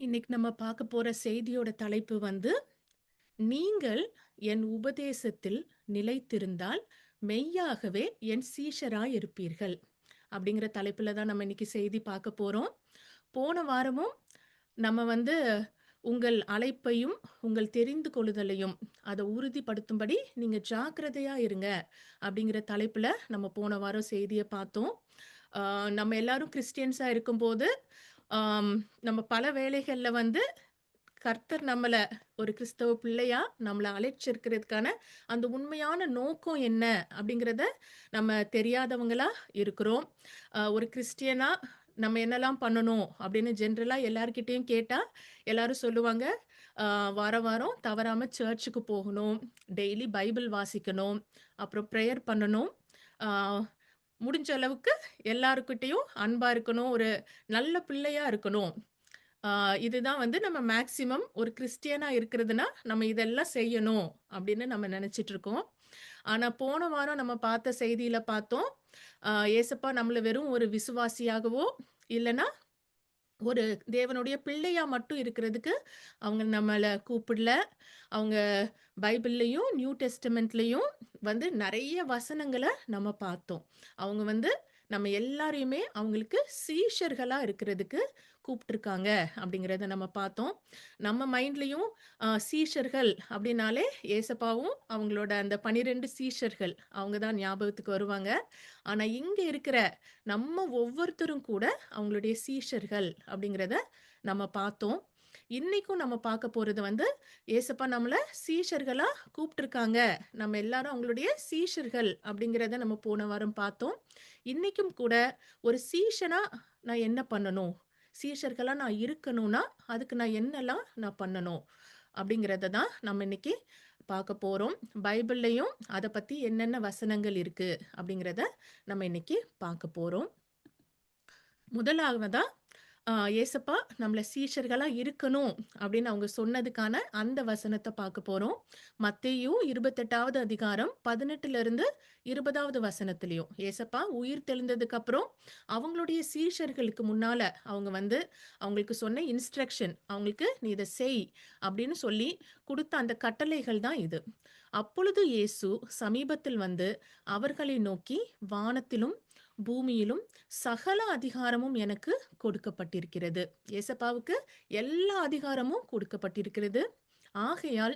இன்னைக்கு நம்ம பார்க்க போற செய்தியோட தலைப்பு வந்து, "நீங்கள் என் உபதேசத்தில் நிலைத்திருந்தால், மெய்யாகவே என் சீஷராய் இருப்பீர்கள்." அப்படிங்கிற தலைப்புல தான் நம்ம இன்னைக்கு செய்தி பார்க்க போறோம். போன வாரமும் நம்ம வந்து உங்கள் அழைப்பையும், உங்கள் தெரிந்து கொள்ளுதலையும் அத உறுதிப்படுத்தும்படி நீங்க ஜாக்கிரதையா இருங்க. அப்படிங்கிற தலைப்புல நம்ம போன வாரம் செய்திய பார்த்தோம். ஆ நம்ம எல்லாரும் கிறிஸ்டியன்ஸா இருக்கும்போது, ஆம் நம்ம பல வேளைகள்ல வந்து கர்த்தர் நம்மள ஒரு கிறிஸ்தவ பிள்ளையா நம்மள அழைச்சிருக்கிறதுக்கான அந்த உண்மையான நோக்கம் என்ன அப்படிங்கிறத நம்ம தெரியாதவங்களா இருக்கிறோம். ஒரு கிறிஸ்டியனா நம்ம என்னலாம் பண்ணணும் அப்படின்னு ஜென்ரலா எல்லார்கிட்டயும் கேட்டா எல்லாரும் சொல்லுவாங்க. வாரம் வாரம் தவறாம சர்ச்சுக்கு போகணும், டெய்லி பைபிள் வாசிக்கணும், அப்புறம் ப்ரேயர் பண்ணணும். ஆ, முடிஞ்ச அளவுக்கு எல்லார்கிட்டயும் அன்பா இருக்கணும், ஒரு நல்ல பிள்ளையா இருக்கணும். ஆ இதுதான் வந்து நம்ம மேக்ஸிமம் ஒரு கிறிஸ்டியனா இருக்கிறதுனா, நம்ம இதெல்லாம் செய்யணும் அப்படின்னு நம்ம நெனச்சிட்டு இருக்கோம். ஆனா போன வாரம் நம்ம பார்த்த செய்தியில பார்த்தோம். ஏசப்பா நம்மள வெறும் ஒரு விசுவாசியாகவோ, இல்லன்னா ஒரு தேவனுடைய பிள்ளையா மட்டும் இருக்கிறதுக்கு அவங்க நம்மள கூப்பிடல. அவங்க பைபிள்லயும், நியூ டெஸ்டமெண்ட்லயும் வந்து நெறைய வசனங்கள நம்ம பார்த்தோம். அவங்க வந்து நம்ம எல்லாரையுமே அவங்களுக்கு சீஷர்களா இருக்கிறதுக்கு கூப்ட்டுருக்காங்க அப்படிங்கிறத நம்ம பார்த்தோம். நம்ம மைண்ட்லயும் சீஷர்கள் அப்படின்னாலே ஏசப்பாவும், அவங்களோட அந்த 12 சீஷர்கள் அவங்க தான் ஞாபகத்துக்கு வருவாங்க. ஆனா இங்க இருக்கிற நம்ம ஒவ்வொருத்தரும் கூட அவங்களுடைய சீஷர்கள் அப்படிங்கிறத நம்ம பார்த்தோம். இன்னைக்கும் நம்ம பார்க்க போறது வந்து, ஏசப்பா நம்மள சீஷர்களா கூப்ட்டுருக்காங்க. நம்ம எல்லாரும் அவங்களுடைய சீஷர்கள் அப்படிங்கிறத நம்ம போன வாரம் பார்த்தோம். இன்னைக்கும் கூட ஒரு சீஷனா நான் என்ன பண்ணணும்? சீஷர்களா நான் இருக்கணும்னா, அதுக்கு நான் என்னலாம் நான் பண்ணணும்? அப்படிங்கிறத தான் நம்ம இன்னைக்கு பார்க்க போறோம். பைபிள்லயும் அத பத்தி என்னென்ன வசனங்கள் இருக்கு அப்படிங்கிறத நம்ம இன்னைக்கு பார்க்க போறோம். முதலாவதா, ஏசப்பா நம்மள சீஷர்களா இருக்கணும் அப்படின்னு அவங்க சொன்னதுக்கான அந்த வசனத்த பார்க்க போறோம். மத்தேயு 28வது அதிகாரம் 18லிருந்து 20வது வசனத்திலயும். ஏசப்பா உயிர் தெழுந்ததுக்கு அப்புறம் அவங்களுடைய சீஷர்களுக்கு முன்னால அவங்க வந்து அவங்களுக்கு சொன்ன இன்ஸ்ட்ரக்ஷன், அவங்களுக்கு "நீ இத செய்" அப்படின்னு சொல்லி குடுத்த அந்த கட்டளைகள் தான் இது. அப்பொழுது இயேசு சமீபத்தில் வந்து அவர்களை நோக்கி, "வானத்திலும் பூமியிலும் சகல அதிகாரமும் எனக்கு கொடுக்கப்பட்டிருக்கிறது." ஏசப்பாவுக்கு எல்லா அதிகாரமும் கொடுக்கப்பட்டிருக்கிறது. ஆகையால்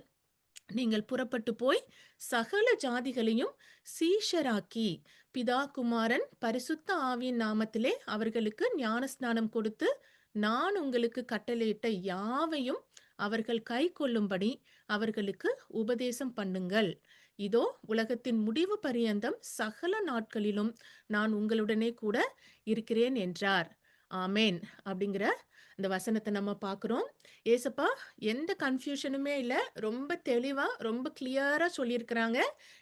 நீங்கள் புறப்பட்டு போய் சகல ஜாதிகளையும் சீஷராக்கி, பிதா, குமாரன், பரிசுத்த ஆவியின் நாமத்திலே அவர்களுக்கு ஞானஸ்நானம் கொடுத்து, நான் உங்களுக்கு கட்டளையிட்ட யாவையும் அவர்கள் கைக்கொள்ளும்படி அவர்களுக்கு உபதேசம் பண்ணுங்கள். இதோ உலகத்தின் முடிவு பரியந்தம் சகல நாட்களிலும் நான் உங்களுடனே கூட இருக்கிறேன் என்றார். ஆமென். அப்படிங்கிற இந்த வசனத்த நம்ம பார்க்கிறோம். ஏசப்பா எந்த கன்ஃப்யூஷனுமே இல்ல. ரொம்ப தெளிவா, ரொம்ப கிளியரா சொல்லியிருக்கிறாங்க.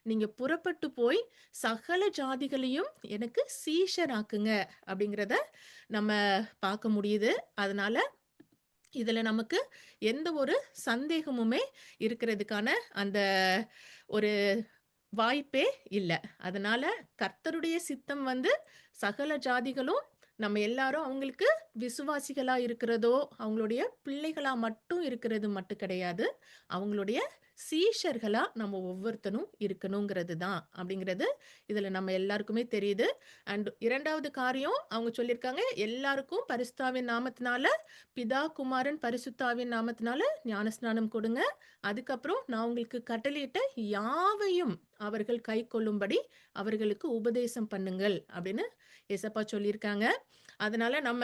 நீங்க புறப்பட்டு போய் சகல ஜாதிகளையும் எனக்கு சீஷராக்குங்க அப்படிங்கிறத நம்ம பார்க்க முடியுது. அதனால இதுல நமக்கு எந்த ஒரு சந்தேகமுமே இருக்கிறதுக்கான அந்த ஒரு வாய்ப்பே இல்ல. அதனால கர்த்தருடைய சித்தம் வந்து சகல ஜாதிகளும் நம்ம எல்லாரும் அவங்களுக்கு விசுவாசிகளா இருக்கிறதோ, அவங்களுடைய பிள்ளைகளா மட்டும் இருக்கிறது மட்டும் கிடையாது. அவங்களுடைய சீஷர்களா நம்ம ஒவ்வொருத்தனும் இருக்கணுங்கிறது தான். அப்படிங்கிறது இதுல நம்ம எல்லாருக்குமே தெரியுது. அண்ட் 2வது காரியம் அவங்க சொல்லியிருக்காங்க, எல்லாருக்கும் பரிசுத்தாவின் நாமத்தினால பிதா, குமாரன், பரிசுத்தாவின் நாமத்தினால ஞானஸ்நானம் கொடுங்க. அதுக்கப்புறம் நான் உங்களுக்கு கட்டளையிட்ட யாவையும் அவர்கள் கைக்கொள்ளும்படி அவர்களுக்கு உபதேசம் பண்ணுங்கள் அப்படின்னு ஏசப்பா சொல்லியிருக்காங்க. அதனால நம்ம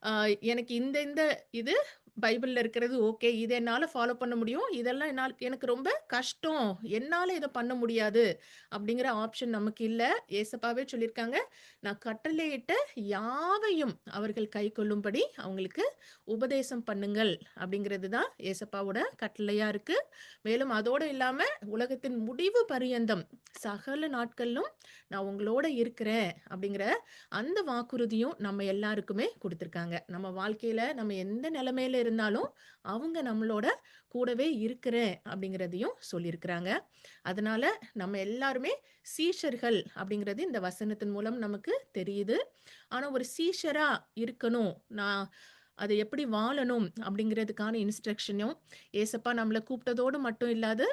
அ எனக்கு இந்த இந்த இது பைபிள்ல இருக்கிறது ஓகே. இத என்னால ஃபாலோ பண்ண முடியும். இதெல்லாம் எனக்கு ரொம்ப கஷ்டம். என்னால இத பண்ண முடியாது. அப்படிங்கிற ஆப்ஷன் நமக்கு இல்ல. ஏசப்பாவே சொல்லியிருக்காங்க. நான் கட்டளையிட்ட யாவையும் அவர்கள் கைக்கொள்ளும்படி அவங்களுக்கு உபதேசம் பண்ணுங்கள். அப்படிங்கிறது தான் ஏசப்பாவோட கட்டளையா இருக்கு. மேலும் அதோட இல்லாம உலகத்தின் முடிவு பரியந்தம் சகல நாட்களிலும் நான் உங்களோட இருக்கிறேன் அப்படிங்கிற அந்த வாக்குறுதியும் நம்ம எல்லாருக்குமே குடுத்திருக்காங்க. நம்ம வாழ்க்கையில நம்ம எந்த நிலைமையில இருந்தாலும், அவங்க நம்மளோட கூடவே இருக்கிறேன் அப்படிங்கிறதையும் சொல்லியிருக்கிறாங்க. அதனால நம்ம எல்லாருமே சீஷர்கள் அப்படிங்கிறது இந்த வசனத்தின் மூலம் நமக்கு தெரியுது. ஆனா ஒரு சீஷரா இருக்கணும். நான் அதை எப்படி வாழணும் அப்படிங்கிறதுக்கான இன்ஸ்ட்ரக்ஷனும், ஏசப்பா நம்மள கூப்பிட்டதோடு மட்டும் இல்லாது,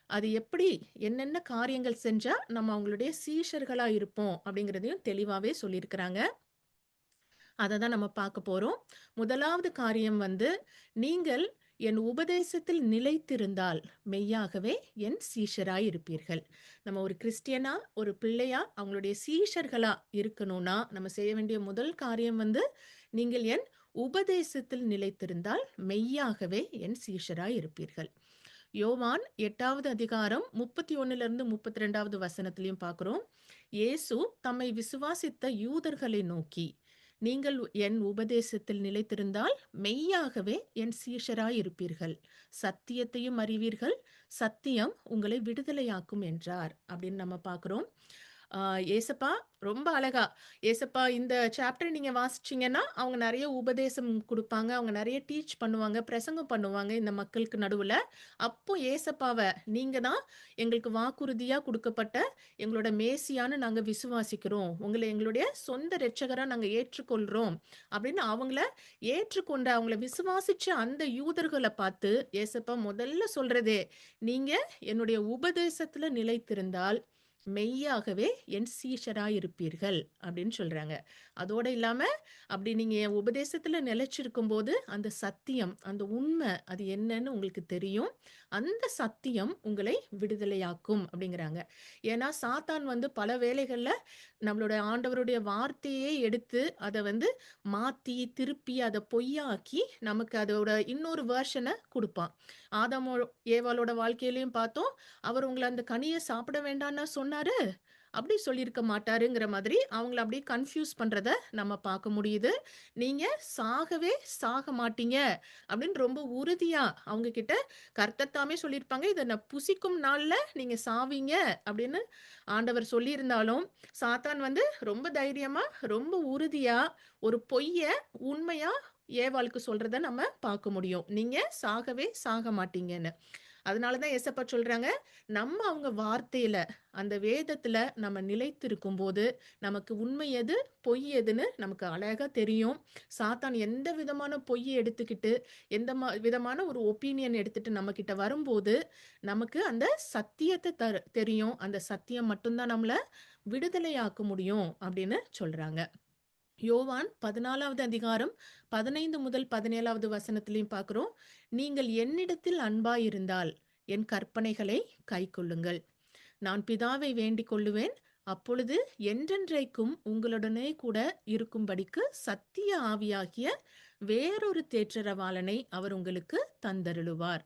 அது எப்படி என்னென்ன காரியங்கள் செஞ்சா நம்ம அவங்களுடைய சீஷர்களா இருப்போம் அப்படிங்கிறதையும் தெளிவாவே சொல்லியிருக்கிறாங்க. அத தான் நம்ம பார்க்க போறோம். முதலாவது காரியம் வந்து, நீங்கள் என் உபதேசத்தில் நிலைத்திருந்தால் மெய்யாகவே என் சீஷராய் இருப்பீர்கள். நம்ம ஒரு கிறிஸ்டியனா, ஒரு பிள்ளையா, அவங்களுடைய சீஷர்களா இருக்கணும்னா, நம்ம செய்ய வேண்டிய முதல் காரியம் வந்து, நீங்கள் என் உபதேசத்தில் நிலைத்திருந்தால் மெய்யாகவே என் சீஷராய் இருப்பீர்கள். யோவான் 8வது அதிகாரம் 31லிருந்து 32வது வசனத்திலயும் பார்க்கிறோம். இயேசு தம்மை விசுவாசித்த யூதர்களை நோக்கி, நீங்கள் என் உபதேசத்தில் நிலைத்திருந்தால் மெய்யாகவே என் சீஷராய் இருப்பீர்கள். சத்தியத்தையும் அறிவீர்கள். சத்தியம் உங்களை விடுதலையாக்கும் என்றார். அப்படின்னு நம்ம பார்க்கிறோம். ஏசப்பா ரொம்ப அழகா ஏசப்பா இந்த சாப்டர் நீங்க வாசிச்சீங்கன்னா, அவங்க நெறைய உபதேசம் குடுப்பாங்க. அவங்க நெறைய டீச் பண்ணுவாங்க, பிரசங்கம் பண்ணுவாங்க இந்த மக்களுக்கு நடுவுல. அப்போ ஏசப்பாவ நீங்க தான் எங்களுக்கு வாக்குறுதியா குடுக்கப்பட்ட எங்களோட மேசியான்னு நாங்க விசுவாசிக்கிறோம். உங்கள எங்களுடைய சொந்த இரட்சகரா நாங்க ஏற்றுக்கொள்றோம். அப்படின்னு அவங்கள ஏற்றுக்கொண்ட, அவங்கள விசுவாசிச்ச அந்த யூதர்கள பார்த்து ஏசப்பா முதல்ல சொல்றதே, "நீங்க என்னுடைய உபதேசத்துல நிலைத்திருந்தால் மெய்யாகவே என் சீஷராய் இருப்பீர்கள்" அப்படின்னு சொல்றாங்க. அதோட இல்லாம, அப்படி நீங்க என் உபதேசத்துல நிலைச்சிருக்கும்போது, அந்த சத்தியம், அந்த உண்மை அது என்னன்னு உங்களுக்கு தெரியும். அந்த சத்தியம் உங்களை விடுதலையாக்கும் அப்படிங்கிறாங்க. ஏன்னா, சாத்தான் வந்து பல வேளைகள்ல நம்மளோட ஆண்டவருடைய வார்த்தையே எடுத்து, அத வந்து மாத்தி, திருப்பி அத பொய்யாக்கி, நமக்கு அதோட இன்னொரு வெர்ஷன குடுப்பான். ஆதாமோ ஏவாளோட வாழ்க்கையிலயும் பார்த்தோம். அவர் உங்கள அந்த கனிய சாப்பிட வேண்டான்னா சொன்னாரு? அப்படி சொல்லியிருக்க மாட்டாருங்கிற மாதிரி அவங்கள அப்படியே கன்ஃப்யூஸ் பண்றத நம்ம பார்க்க முடியுது. நீங்க சாகவே சாக மாட்டீங்க அப்படின்னு ரொம்ப உறுதியா அவங்க கிட்ட கர்த்தர் தாமே சொல்லியிருப்பாங்க. இத நான் புசிக்கும் நாள்ல நீங்க சாவீங்க அப்படின்னு ஆண்டவர் சொல்லியிருந்தாலும், சாத்தான் வந்து ரொம்ப தைரியமா, ரொம்ப உறுதியா ஒரு பொய்ய உண்மையா ஏவாளுக்கு சொல்றத நம்ம பார்க்க முடியும். நீங்க சாகவே சாக மாட்டீங்கன்னு. அதனால தான் ஏசப்பா சொல்றாங்க, நம்ம அவங்க வார்த்தையில, அந்த வேதத்துல நம்ம நிலைத்திருக்கும்போது, நமக்கு உண்மை எது, பொய் எதுன்னு நமக்கு அழகா தெரியும். சாத்தான் எந்த விதமான பொய்ய எடுத்துக்கிட்டு, எந்த விதமான ஒரு ஒப்பீனியன் எடுத்துட்டு நம்மகிட்ட வரும்போது, நமக்கு அந்த சத்தியத்த தெரியும். அந்த சத்தியம் மட்டும் தான் நம்மள விடுதலையாக்க முடியும் அப்படின்னு சொல்றாங்க. யோவான் 14வது அதிகாரம் 15 முதல் 17வது வசனத்திலையும் பார்க்கிறோம். நீங்கள் என்னிடத்தில் அன்பாயிருந்தால் என் கற்பனைகளை கைக்கொள்ளுங்கள். நான் பிதாவை வேண்டிக் கொள்ளுவேன். அப்பொழுது என்றென்றைக்கும் உங்களுடனே கூட இருக்கும்படிக்கு சத்திய ஆவியாகிய வேறொரு தேற்றரவாளனை அவர் உங்களுக்கு தந்தருளுவார்.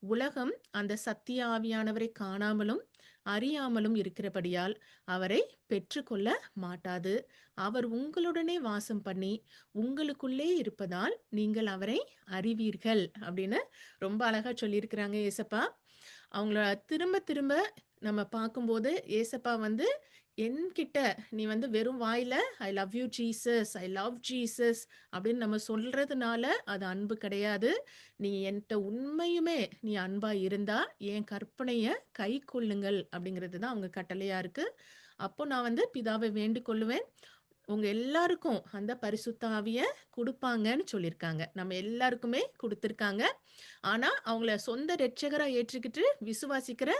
உலகம் அந்த சத்திய ஆவியானவரை காணாமலும் அறியாமலும் இருக்கிறபடியால் அவரை பெற்றுக்கொள்ள மாட்டாது. அவர் உங்களுடனே வாசம் பண்ணி உங்களுக்குள்ளே இருப்பதால் நீங்கள் அவரை அறிவீர்கள் அப்படின்னு ரொம்ப அழகா சொல்லியிருக்கிறாங்க ஏசப்பா. அவங்கள திரும்ப திரும்ப நம்ம பார்க்கும்போது ஏசப்பா வந்து என்கிட்ட நீ வந்து வெறும் வாயில I love you Jesus, I love Jesus அப்படின்னு நம்ம சொல்றதுனால அது அன்பு கிடையாது. நீ என்கிட்ட உண்மையுமே நீ அன்பா இருந்தா என் கற்பனைய கை கொள்ளுங்கள் அப்படிங்கிறது தான் அவங்க கட்டளையா இருக்கு. அப்போ நான் வந்து பிதாவை வேண்டிக் கொள்ளுவேன். உங்க எல்லாருக்கும் அந்த பரிசுத்த ஆவிய குடுப்பாங்கன்னு சொல்லியிருக்காங்க. நம்ம எல்லாருக்குமே குடுத்திருக்காங்க. ஆனா, அவங்கள சொந்த இரட்சகரா ஏற்றுக்கிட்டு விசுவாசிக்கிற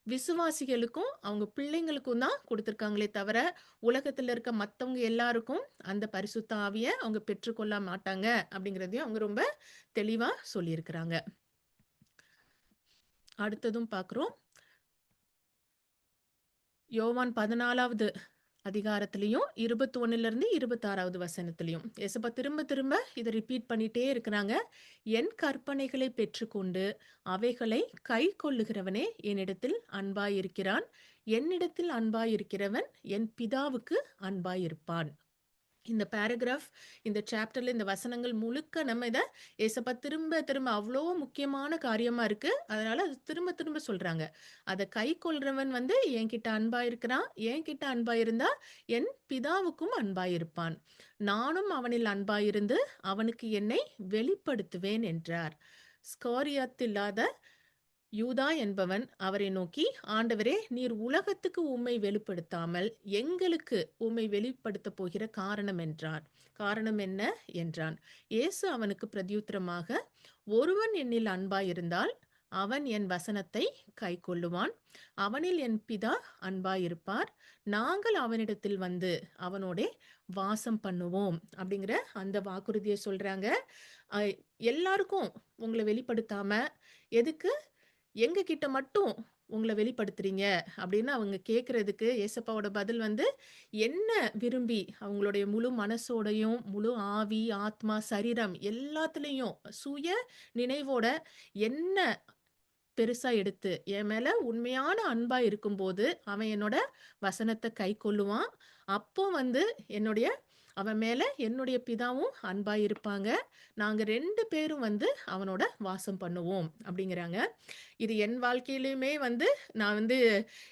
விசுவாசிகளுக்கும், அவங்க பிள்ளைங்களுக்கும் தான் குடுத்திருக்காங்களே தவிர, உலகத்துல இருக்க மத்தவங்க எல்லாருக்கும் அந்த பரிசுத்த ஆவிய அவங்க பெற்றுக்கொள்ள மாட்டாங்க அப்படிங்கிறதையும் அவங்க ரொம்ப தெளிவா சொல்லியிருக்கிறாங்க. அடுத்ததும் பார்க்கிறோம். யோவான் 14வது அதிகாரத்திலயும் 21லிருந்து 26வது வசனத்திலயும் ஏசப்பா திரும்ப திரும்ப இதை ரிப்பீட் பண்ணிட்டே இருக்கிறாங்க. என் கற்பனைகளை பெற்றுக்கொண்டு அவைகளை கை கொள்ளுகிறவனே என்னிடத்தில் அன்பாயிருக்கிறான். என்னிடத்தில் அன்பாயிருக்கிறவன் என் பிதாவுக்கு அன்பாயிருப்பான். இந்த பேராகிராஃப், இந்த சாப்டர்ல இந்த வசனங்கள் முழுக்க நம்ம இத ஏசப்பா திரும்ப திரும்ப அவ்வளோ முக்கியமான காரியமா இருக்கு. அதனால அது திரும்ப திரும்ப சொல்றாங்க. அத கைக்கொள்றவன் வந்து என்கிட்ட அன்பா இருக்கிறான். என்கிட்ட அன்பா இருந்தா என் பிதாவுக்கும் அன்பாயிருப்பான். நானும் அவனில் அன்பாயிருந்து அவனுக்கு என்னை வெளிப்படுத்துவேன் என்றார். ஸ்காரியாத் இல்லாத யூதா என்பவன் அவரை நோக்கி, ஆண்டவரே, நீர் உலகத்துக்கு உம்மை வெளிப்படுத்தாமல் எங்களுக்கு உம்மை வெளிப்படுத்தப் போகிற காரணம் என்றான். காரணம் என்ன என்றான். இயேசு அவனுக்கு பிரதியுத்தரமாக, ஒருவன் என்னில் அன்பாயிருந்தால் அவன் என் வசனத்தை கைக்கொள்ளுவான். அவனில் என் பிதா அன்பாயிருப்பார். நாங்கள் அவனிடத்தில் வந்து அவனோடே வாசம் பண்ணுவோம். அப்படிங்கிற அந்த வாக்குறுதியை சொல்றாங்க. அ எல்லாருக்கும் உங்கள வெளிப்படுத்தாம, எதுக்கு எங்க கிட்ட மட்டும் உங்கள வெளிப்படுத்துறீங்க? அப்படின்னு அவங்க கேட்கறதுக்கு ஏசப்பாவோட பதில் வந்து, என்ன விரும்பி அவங்களுடைய முழு மனசோடையும், முழு ஆவி, ஆத்மா, சரீரம் எல்லாத்துலயும் சுய நினைவோட என்ன பெருசா எடுத்து, என் மேல உண்மையான அன்பா இருக்கும்போது, அவன் என்னோட வசனத்த கைக்கொள்ளுவான். அப்போ வந்து என்னுடைய அவன் மேல என்னுடைய பிதாவும் அன்பா இருப்பாங்க. நாங்க 2 பேரும் வந்து அவனோட வாசம் பண்ணுவோம் அப்படிங்கிறாங்க. இது என் வாழ்க்கையிலயுமே வந்து நான் வந்து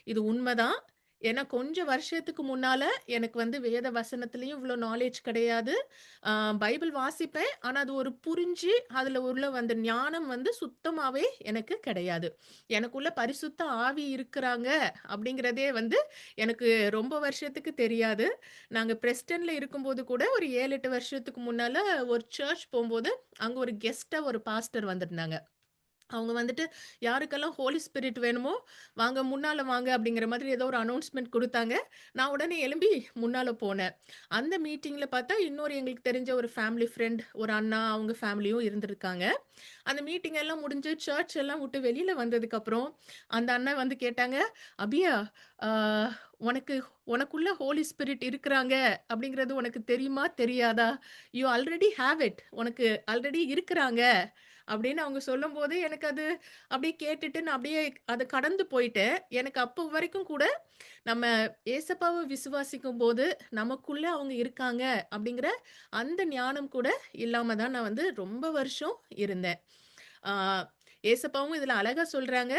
இது உண்மதான். ஏன்னா கொஞ்சம் வருஷத்துக்கு முன்னால எனக்கு வந்து வேத வசனத்திலயும் இவ்ளோ நாலேட்ஜ் கிடையாது. அ பைபிள் வாசிப்பேன். ஆனா அது ஒரு புரிஞ்சு அதுல உள்ள வந்த ஞானம் வந்து சுத்தமாவே எனக்கு கிடையாது. எனக்குள்ள பரிசுத்த ஆவி இருக்கிறாங்க அப்படிங்கிறதே வந்து எனக்கு ரொம்ப வருஷத்துக்கு தெரியாது. நாங்க பிரெஸ்டன்ல இருக்கும்போது கூட ஒரு 7, 8 வருஷத்துக்கு முன்னால ஒரு சர்ச் போம்போது, அங்க ஒரு கெஸ்ட்டா ஒரு பாஸ்டர் வந்திருந்தாங்க. அவங்க வந்துட்டு, யாருக்கெல்லாம் ஹோலி ஸ்பிரிட் வேணுமோ, "வாங்க முன்னால வாங்க" அப்படிங்கிற மாதிரி ஏதோ ஒரு அனவுன்ஸ்மென்ட் குடுத்தாங்க. நான் உடனே எழும்பி முன்னால போனேன். அந்த மீட்டிங்ல பார்த்தா, இன்னொரு எங்களுக்கு தெரிஞ்ச ஒரு ஃபேமிலி ஃப்ரெண்ட், ஒரு அண்ணா, அவங்க ஃபேமிலியும் இருந்திருக்காங்க. அந்த மீட்டிங் எல்லாம் முடிஞ்சு, சர்ச் எல்லாம் விட்டு வெளியில வந்ததுக்கப்புறம், அந்த அண்ணன் வந்து கேட்டாங்க, "அபியா, ஆ உனக்கு உனக்குள்ள ஹோலி ஸ்பிரிட் இருக்கிறாங்க அப்படிங்கிறது உனக்கு தெரியுமா? தெரியாதா? You already have it. உனக்கு ஆல்ரெடி இருக்கிறாங்க." அப்படின்னு அவங்க சொல்லும்போது, எனக்கு அது அப்படியே கேட்டுட்டு நான் அப்படியே அத கடந்து போயிட்டேன். எனக்கு அப்போ வரைக்கும் கூட நம்ம ஏசப்பாவ விசுவாசிக்கும்போது, நமக்குள்ள அவங்க இருக்காங்க அப்படிங்கிற அந்த ஞானம் கூட இல்லாம தான் நான் வந்து ரொம்ப வருஷம் இருந்தேன். ஆ ஏசப்பாவும் இதுல அழகா சொல்றாங்க,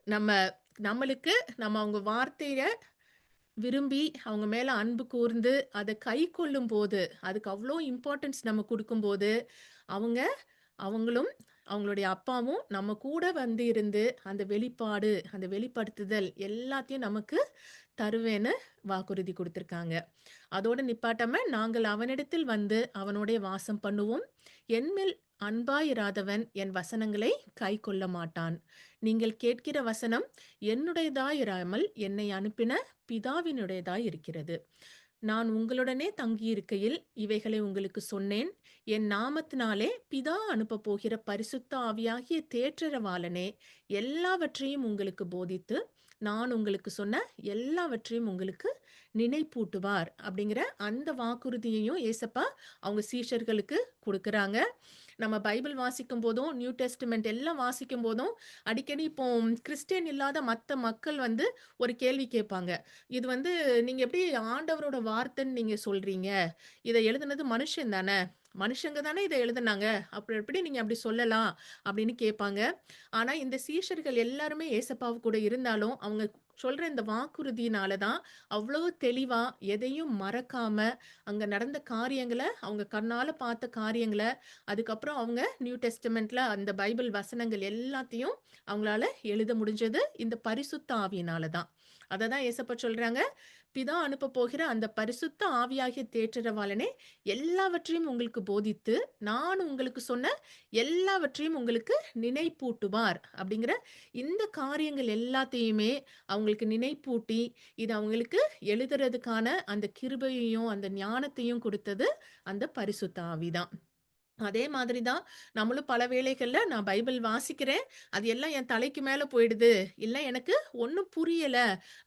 நம்ம நம்மளுக்கு நம்ம அவங்க வார்த்தைய விரும்பி, அவங்க மேல அன்பு கூர்ந்து, அத கைக்கொள்ளும்போது, அதுக்கு அவ்ளோ இம்பார்ட்டன்ஸ் நம்ம குடுக்கும்போது, அவங்க அவங்களும், அவங்களுடைய அப்பாவும் நம்ம கூட வந்து இருந்து, அந்த வெளிப்பாடு, அந்த வெளிப்படுத்துதல் எல்லாத்தையும் நமக்கு தருவேன்னு வாக்குறுதி குடுத்திருக்காங்க. அதோட நிப்பாட்டாம, நாங்கள் அவனிடத்தில் வந்து அவனோடே வாசம் பண்ணுவோம். என்மேல் அன்பாயிராதவன் என் வசனங்களை கைக்கொள்ள மாட்டான். நீங்கள் கேட்கிற வசனம் என்னுடையதாயிராமல் என்னை அனுப்பின பிதாவினுடையதாய் இருக்கிறது. நான் உங்களுடனே தங்கியிருக்கையில் இவைகளை உங்களுக்கு சொன்னேன். என் நாமத்தினாலே பிதா அனுப்பப் போகிற பரிசுத்த ஆவியாகிய தேற்றரவாளனே எல்லாவற்றையும் உங்களுக்கு போதித்து, நான் உங்களுக்கு சொன்ன எல்லாவற்றையும் உங்களுக்கு நினைப்பூட்டுவார். அப்படிங்கிற அந்த வாக்குறுதியையும் ஏசப்பா அவங்க சீஷர்களுக்கு குடுக்குறாங்க. நம்ம பைபிள் வாசிக்கும் போதும், நியூ டெஸ்டமென்ட் எல்லாம் வாசிக்கும் போதும், அடிக்கடி இப்போ கிறிஸ்டியன் இல்லாத மத்த மக்கள் வந்து ஒரு கேள்வி கேட்பாங்க. இது வந்து நீங்க எப்படி ஆண்டவரோட வார்த்தைன்னு நீங்க சொல்றீங்க? இத எழுதுனது மனுஷன் தான? மனுஷங்க தானே இத எழுதுனாங்க. அப்புறம் எப்படி நீங்க அப்படி சொல்லலாம்? அப்படின்னு கேட்பாங்க. ஆனா இந்த சீஷர்கள் எல்லாருமே ஏசப்பாவு கூட இருந்தாலும், அவங்க சொல்ற இந்த வாக்குறுதியினால தான் அவ்வளவு தெளிவா எதையும் மறக்காம, அங்க நடந்த காரியங்கள, அவங்க கண்ணால பார்த்த காரியங்கள, அதுக்கப்புறம் அவங்க நியூ டெஸ்டமென்ட்ல அந்த பைபிள் வசனங்கள் எல்லாத்தையும் அவங்களால எழுத முடிஞ்சது இந்த பரிசுத்த ஆவியினால தான். அததான் ஏசப்பா சொல்றாங்க, பிதா அனுப்பப் போகிற அந்த பரிசுத்த ஆவியாகிய தேற்றரவாளனே எல்லாவற்றையும் உங்களுக்கு போதித்து, நான் உங்களுக்கு சொன்ன எல்லாவற்றையும் உங்களுக்கு நினைப்பூட்டுவார். அப்படிங்கிற இந்த காரியங்கள் எல்லாத்தையுமே அவங்களுக்கு நினைப்பூட்டி, இது அவங்களுக்கு எழுதுறதுக்கான அந்த கிருபையையும், அந்த ஞானத்தையும் குடுத்தது அந்த பரிசுத்த ஆவிதான். அதே மாதிரி தான் நம்மளும் பல வேளைகள்ல நான் பைபிள் வாசிக்கிறேன். அது எல்லாம் என் தலைக்கு மேல போயிடுது. இல்ல எனக்கு ஒண்ணும் புரியல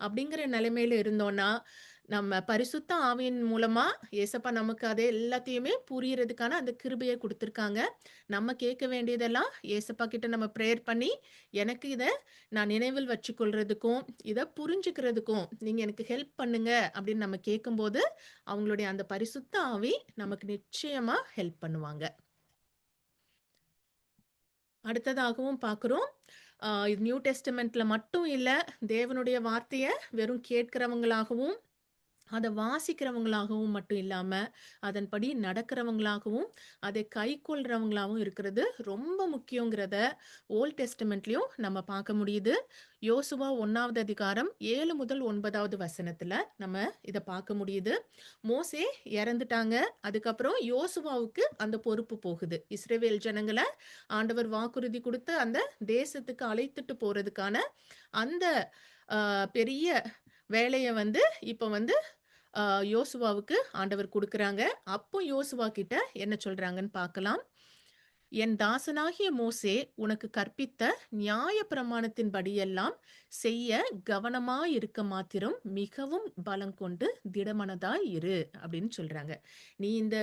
அப்படிங்கிற நிலைமையில இருந்தோம்னா, நம்ம பரிசுத்த ஆவியின் மூலமா ஏசப்பா நமக்கு அது எல்லாத்தையுமே புரியறதுக்கான அந்த கிருபைய குடுத்துருக்காங்க. நம்ம கேட்க வேண்டியதெல்லாம் ஏசப்பா கிட்ட நம்ம பிரேயர் பண்ணி, எனக்கு இத நான் நினைவில் வச்சுக்கொள்றதுக்கும், இத புரிஞ்சுக்கிறதுக்கும் நீங்க எனக்கு ஹெல்ப் பண்ணுங்க அப்படின்னு நம்ம கேட்கும்போது, அவங்களுடைய அந்த பரிசுத்த ஆவி நமக்கு நிச்சயமா ஹெல்ப் பண்ணுவாங்க. அடுத்ததாகவும் பார்க்கிறோம். நியூ டெஸ்டமென்ட்ல மட்டும் இல்ல, தேவனுடைய வார்த்தைய வெறும் கேட்கிறவங்களாகவும், அத வாசிக்கிறவங்களாகவும் மட்டும் இல்லாம, அதன்படி நடக்கிறவங்களாகவும், அதை கைக்கொள்றவங்களாவும் இருக்கிறது ரொம்ப முக்கியங்கிறத ஓல்ட் டெஸ்டமெண்ட்லயும் நம்ம பார்க்க முடியுது. யோசுவா 1வது அதிகாரம் 7 முதல் 9வது வசனத்துல நம்ம இத பார்க்க முடியுது. மோசே இறந்துட்டாங்க. அதுக்கப்புறம் யோசுவாவுக்கு அந்த பொறுப்பு போகுது. இஸ்ரவேல் ஜனங்கள ஆண்டவர் வாக்குறுதி குடுத்த அந்த தேசத்துக்கு அழைத்துட்டு போறதுக்கான அந்த அ பெரிய வேலைய இப்ப ஆ, யோசுவாவுக்கு ஆண்டவர் கொடுக்கறாங்க. அப்போ யோசுவா கிட்ட என்ன சொல்றாங்கன்னு பார்க்கலாம். என் தாசனாகிய மோசே உனக்கு கற்பித்த நியாய பிரமாணத்தின்படியெல்லாம் செய்ய கவனமாயிருக்க மாத்திரம் மிகவும் பலங்கொண்டு திடமனதாய் இரு அப்படின்னு சொல்றாங்க. நீ இந்த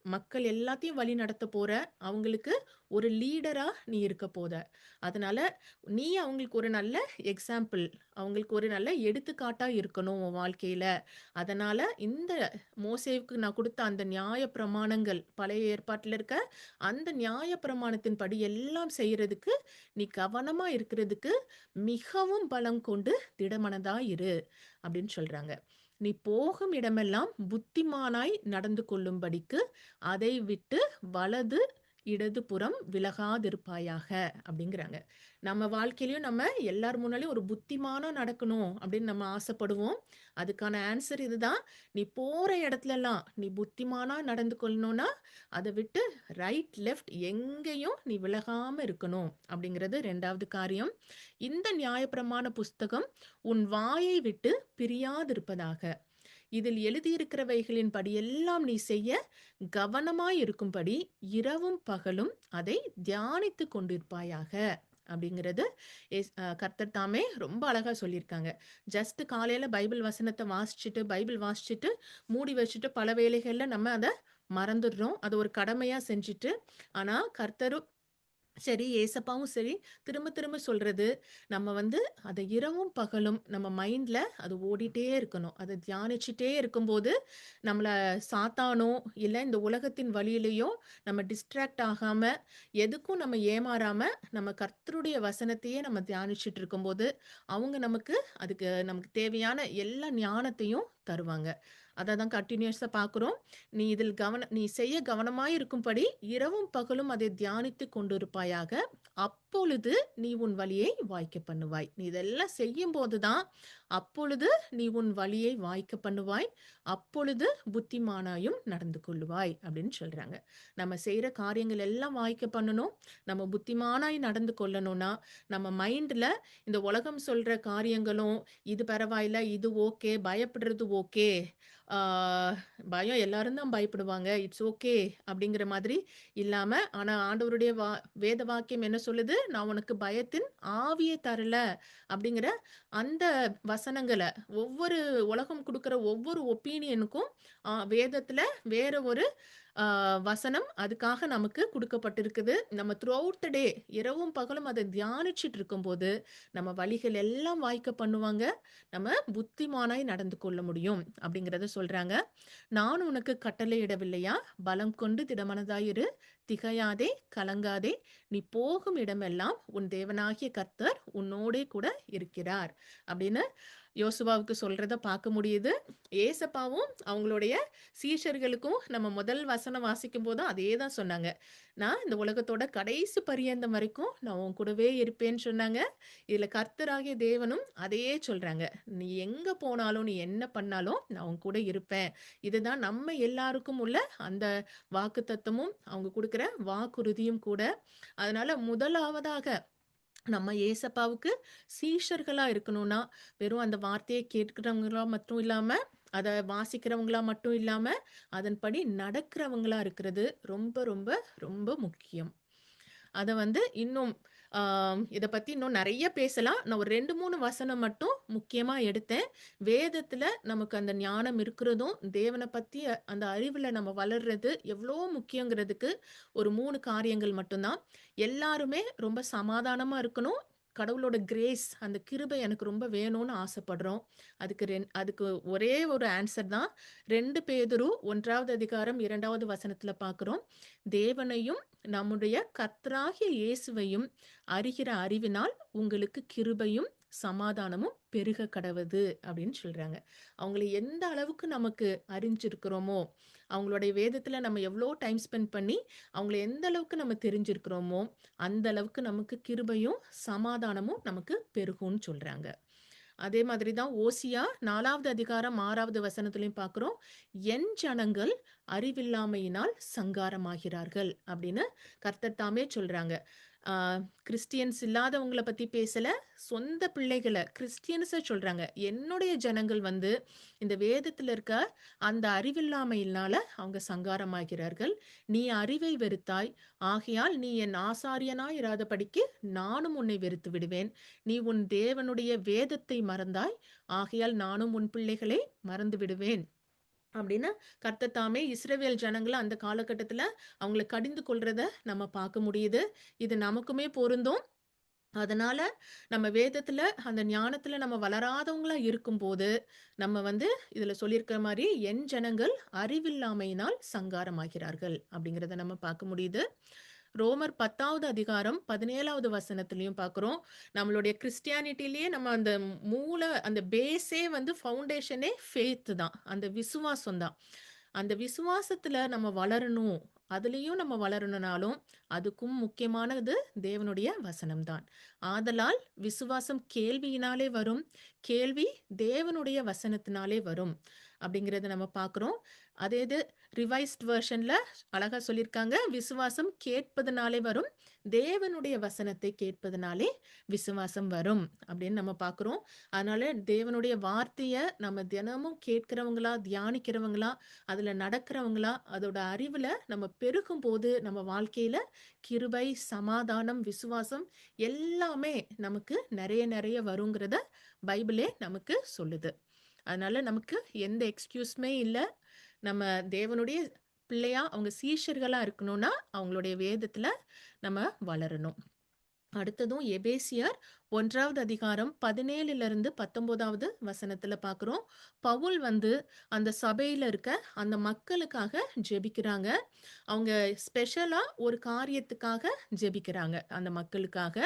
மக்கள் எல்லாத்தையும் வழி நடத்த போற. அவங்களுக்கு ஒரு லீடரா நீ இருக்க போத. அதனால நீ அவங்களுக்கு ஒரு நல்ல எக்ஸாம்பிள், அவங்களுக்கு ஒரு நல்ல எடுத்துக்காட்டா இருக்கணும் உன் வாழ்க்கையில. அதனால இந்த மோசேவுக்கு நான் குடுத்த அந்த நியாய பிரமாணங்கள், பழைய ஏற்பாட்டுல இருக்க அந்த நியாய பிரமாணத்தின்படி எல்லாம் செய்யறதுக்கு நீ கவனமா இருக்கிறதுக்கு மிகவும் பலம் கொண்டு திடமனதா இரு அப்படின்னு சொல்றாங்க. நீ போகும் இடமெல்லாம் புத்திமானாய் நடந்து கொள்ளும்படிக்கு அதை விட்டு வலது இடதுபுறம் விலகாதிருப்பாயாக அப்படிங்கிறாங்க. நம்ம வாழ்க்கையிலயும் நம்ம எல்லார் முன்னாலயும் ஒரு புத்திமானா நடக்கணும் அப்படின்னு நம்ம ஆசைப்படுவோம். அதுக்கான ஆன்சர் இதுதான். நீ போற இடத்துலலாம் நீ புத்திமானா நடந்து கொள்ளணும்னா அதை விட்டு ரைட் லெஃப்ட் எங்கேயும் நீ விலகாம இருக்கணும் அப்படிங்கிறது 2வது காரியம். இந்த நியாயப்பிரமாண புஸ்தகம் உன் வாயை விட்டு பிரியாதிருப்பதாக. இதில் எழுதியிருக்கிறவைகளின் படியெல்லாம் நீ செய்ய கவனமாய் இருக்கும்படி இரவும் பகலும் அதை தியானித்துக் கொண்டிருப்பாயாக அப்படிங்கிறது கர்த்தர் தாமே ரொம்ப அழகா சொல்லியிருக்காங்க. ஜஸ்ட் காலையில பைபிள் வசனத்தை வாசிச்சுட்டு பைபிள் வாசிச்சுட்டு மூடி வச்சுட்டு பல வேளைகள்ல நம்ம அதை மறந்துடுறோம். அது ஒரு கடமையா செஞ்சுட்டு. ஆனா கர்த்தரும் சரி, ஏசப்பாவும் சரி, திரும்ப திரும்ப சொல்றது, நம்ம அத இரவும் பகலும் நம்ம மைண்ட்ல அது ஓடிட்டே இருக்கணும். அத தியானிச்சுட்டே இருக்கும்போது, நம்மள சாத்தானோ, இல்ல இந்த உலகத்தின் வழியிலயோ நம்ம டிஸ்ட்ராக்ட் ஆகாம, எதுக்கும் நம்ம ஏமாறாம, நம்ம கர்த்தருடைய வசனத்தையே நம்ம தியானிச்சுட்டு இருக்கும்போது, அவங்க நமக்கு தேவையான எல்லா ஞானத்தையும் தருவாங்க. அத தான் கன்டினியூஸா பார்க்குறோம். நீ செய்ய கவனமாய் இருக்கும்படி இரவும் பகலும் அதை தியானித்துக் கொண்டிருப்பாயாக. அப்பொழுது நீ உன் வழியை வாய்க்க பண்ணுவாய். நீ இதெல்லாம் செய்யும்போது தான், அப்பொழுது நீ உன் வழியை வாய்க்க பண்ணுவாய். அப்பொழுது புத்திமானாயும் நடந்து கொள்ளுவாய் அப்படின்னு சொல்றாங்க. நம்ம செய்யற காரியங்கள் எல்லாம் வாய்க்க பண்ணணும். நம்ம புத்திமானாய் நடந்து கொள்ளணும்னா, நம்ம மைண்ட்ல இந்த உலகம் சொல்ற காரியங்களும், இது பரவாயில்ல, இது ஓகே, பயப்படுறது ஓகே. ஆ பயம் எல்லாரும் தான் பயப்படுவாங்க. இட்ஸ் ஓகே அப்படிங்கிற மாதிரி இல்லாம, ஆனா ஆண்டவருடைய வேத வாக்கியம் என்ன சொல்லுது? "நான் உனக்கு பயத்தின் ஆவிய தரல" அப்படிங்கிற அந்த வசனங்கள ஒவ்வொரு உலகம் குடுக்குற ஒவ்வொரு ஒப்பீனியனுக்கும் வேதத்துல வேற ஒரு ஆ வசனம் அதுக்காக நமக்கு குடுக்கப்பட்டிருக்குது. நம்ம த்ரூ அவுட் த டே இரவும் பகலும் அத தியானிச்சுட்டு இருக்கும்போது, நம்ம வழிகள் எல்லாம் வாய்க்க பண்ணுவாங்க. நம்ம புத்திமானாய் நடந்து கொள்ள முடியும் அப்படிங்கிறத சொல்றாங்க. "நான் உனக்கு கட்டளையிடவில்லையா? பலம் கொண்டு திடமனதாயிரு. திகையாதே, கலங்காதே. நீ போகும் இடமெல்லாம் உன் தேவனாகிய கர்த்தர் உன்னோடே கூட இருக்கிறார்." அப்படின்னு யோசுவாவுக்கு சொல்றத பார்க்க முடியுது. ஏசப்பாவும் அவங்களுடைய சீஷர்களுக்கும் நம்ம முதல் வசனம் வாசிக்கும்போதும் அதே தான் சொன்னாங்க. "நான் இந்த உலகத்தோட கடைசி பரியந்தம் வரைக்கும் நான் உன் கூடவே இருப்பேன்னு" சொன்னாங்க. இதுல கர்த்தராகிய தேவனும் அதையே சொல்றாங்க. "நீ எங்க போனாலும், நீ என்ன பண்ணாலும் நான் உன் கூட இருப்பேன்." இதுதான் நம்ம எல்லாருக்கும் உள்ள அந்த வாக்குத்தத்தமும், அவங்க குடுக்கிற வாக்குறுதியும் கூட. அதனால முதலாவதாக நம்ம ஏசப்பாவுக்கு சீஷர்களா இருக்கணும்னா, வெறும் அந்த வார்த்தைய கேட்கிறவங்களா மட்டும் இல்லாம, அத வாசிக்கிறவங்களா மட்டும் இல்லாம, அதன்படி நடக்கிறவங்களா இருக்கிறது ரொம்ப, ரொம்ப, ரொம்ப முக்கியம். அத இன்னும் ஆ இத பத்தி இன்னும் நெறைய பேசலாம். நான் ஒரு 2, 3 வசனம் மட்டும் முக்கியமா எடுத்தேன். வேதத்துல நமக்கு அந்த ஞானம் இருக்கிறதும், தேவன பத்திய அந்த அறிவுல நம்ம வளர்றது எவ்ளோ முக்கியங்கிறதுக்கு ஒரு 3 காரியங்கள் மட்டும் தான். எல்லாருமே ரொம்ப சமாதானமா இருக்கணும். கடவுளோட கிரேஸ் அந்த கிருபை எனக்கு ரொம்ப வேணும்னு ஆசைப்படுறோம். அதுக்கு ஒரே ஒரு ஆன்ஸர் தான். 2 பேதுரு 1வது அதிகாரம் 2வது வசனத்துல பார்க்கிறோம். தேவனையும் நம்முடைய கர்த்தராகிய இயேசுவையும் அறிகிற அறிவினால் உங்களுக்கு கிருபையும் சமாதானமும் பெருக கடவது அப்படின்னு சொல்றாங்க. அவங்கள எந்த அளவுக்கு நமக்கு அறிஞ்சிருக்கிறோமோ, அவங்களுடைய வேதத்துல நம்ம எவ்வளோ டைம் ஸ்பெண்ட் பண்ணி, அவங்கள எந்த அளவுக்கு நம்ம தெரிஞ்சிருக்கிறோமோ, அந்த அளவுக்கு நமக்கு கிருபையும், சமாதானமும் நமக்கு பெருகும்னு சொல்றாங்க. அதே மாதிரி தான் ஓசியா 4வது அதிகாரம் 6வது வசனத்திலயும் பார்க்கிறோம். "என் ஜனங்கள் அறிவில்லாமையினால் சங்காரமாகிறார்கள்" அப்படின்னு கர்த்தர் தாமே சொல்றாங்க. ஆ கிறிஸ்டியன்ஸ் இல்லாதவங்கள பத்தி பேசல. சொந்த பிள்ளைகள கிறிஸ்டியன்ஸ சொல்றாங்க. என்னுடைய ஜனங்கள் வந்து இந்த வேதத்துல இருக்க அந்த அறிவில்லாமையினால அவங்க சங்காரமாகிறார்கள். "நீ அறிவை வெறுத்தாய். ஆகையால் நீ என் ஆசாரியனாய் இராதபடிக்கு நானும் உன்னை வெறுத்து விடுவேன். நீ உன் தேவனுடைய வேதத்தை மறந்தாய். ஆகையால் நானும் உன் பிள்ளைகளை மறந்து விடுவேன்." அப்படின்னு கர்த்தர் தாமே இஸ்ரவேல் ஜனங்கள அந்த காலகட்டத்துல அவங்கள கடிந்து கொள்றத நம்ம பார்க்க முடியுது. இது நமக்குமே பொருந்தும். அதனால நம்ம வேதத்துல அந்த ஞானத்துல நம்ம வளராதவங்களா இருக்கும்போது, நம்ம வந்து இதுல சொல்லியிருக்கிற மாரி, "என் ஜனங்கள் அறிவில்லாமையினால் சங்காரமாகிறார்கள்" அப்படிங்கிறத நம்ம பார்க்க முடியுது. ரோமர் 10வது அதிகாரம் 17வது வசனத்திலயும் பார்க்கிறோம். நம்மளுடைய கிறிஸ்டியானிட்டிலயே நம்ம அந்த அந்த பேஸே வந்து ஃபவுண்டேஷனே ஃபெய்த் தான். அந்த விசுவாசம் தான். அந்த விசுவாசத்துல நம்ம வளரணும். அதுலயும் நம்ம வளரணும்னாலும், அதுக்கும் முக்கியமானது தேவனுடைய வசனம் தான். ஆதலால் விசுவாசம் கேள்வியினாலே வரும். கேள்வி தேவனுடைய வசனத்தினாலே வரும். அப்படிங்கிறத நம்ம பார்க்கிறோம். அதே இது ரிவைஸ்ட் வெர்ஷன்ல அழகா சொல்லியிருக்காங்க. விசுவாசம் கேட்பதனாலே வரும். தேவனுடைய வசனத்தை கேட்பதனாலே விசுவாசம் வரும் அப்படின்னு நம்ம பார்க்கிறோம். அதனால தேவனுடைய வார்த்தைய நம்ம தினமும் கேட்கிறவங்களா, தியானிக்கிறவங்களா, அதுல நடக்கிறவங்களா, அதோட அறிவுல நம்ம பெருகும்போது நம்ம வாழ்க்கையில கிருபை, சமாதானம், விசுவாசம் எல்லாமே நமக்கு நெறைய நெறைய வருங்கிறத பைபிளே நமக்கு சொல்லுது. அதனால நமக்கு எந்த எக்ஸ்கியூஸுமே இல்ல. நம்ம தேவனுடைய பிள்ளையா, அவங்க சீஷர்களா இருக்கணும்னா, அவங்களுடைய வேதத்துல நம்ம வளரணும். அடுத்ததும் எபேசியர் 1வது அதிகாரம் 17லிருந்து 19வது வசனத்துல பார்க்கிறோம். பவுல் வந்து அந்த சபையில இருக்க அந்த மக்களுக்காக ஜெபிக்கிறாங்க. அவங்க ஸ்பெஷலா ஒரு காரியத்துக்காக ஜெபிக்கிறாங்க அந்த மக்களுக்காக.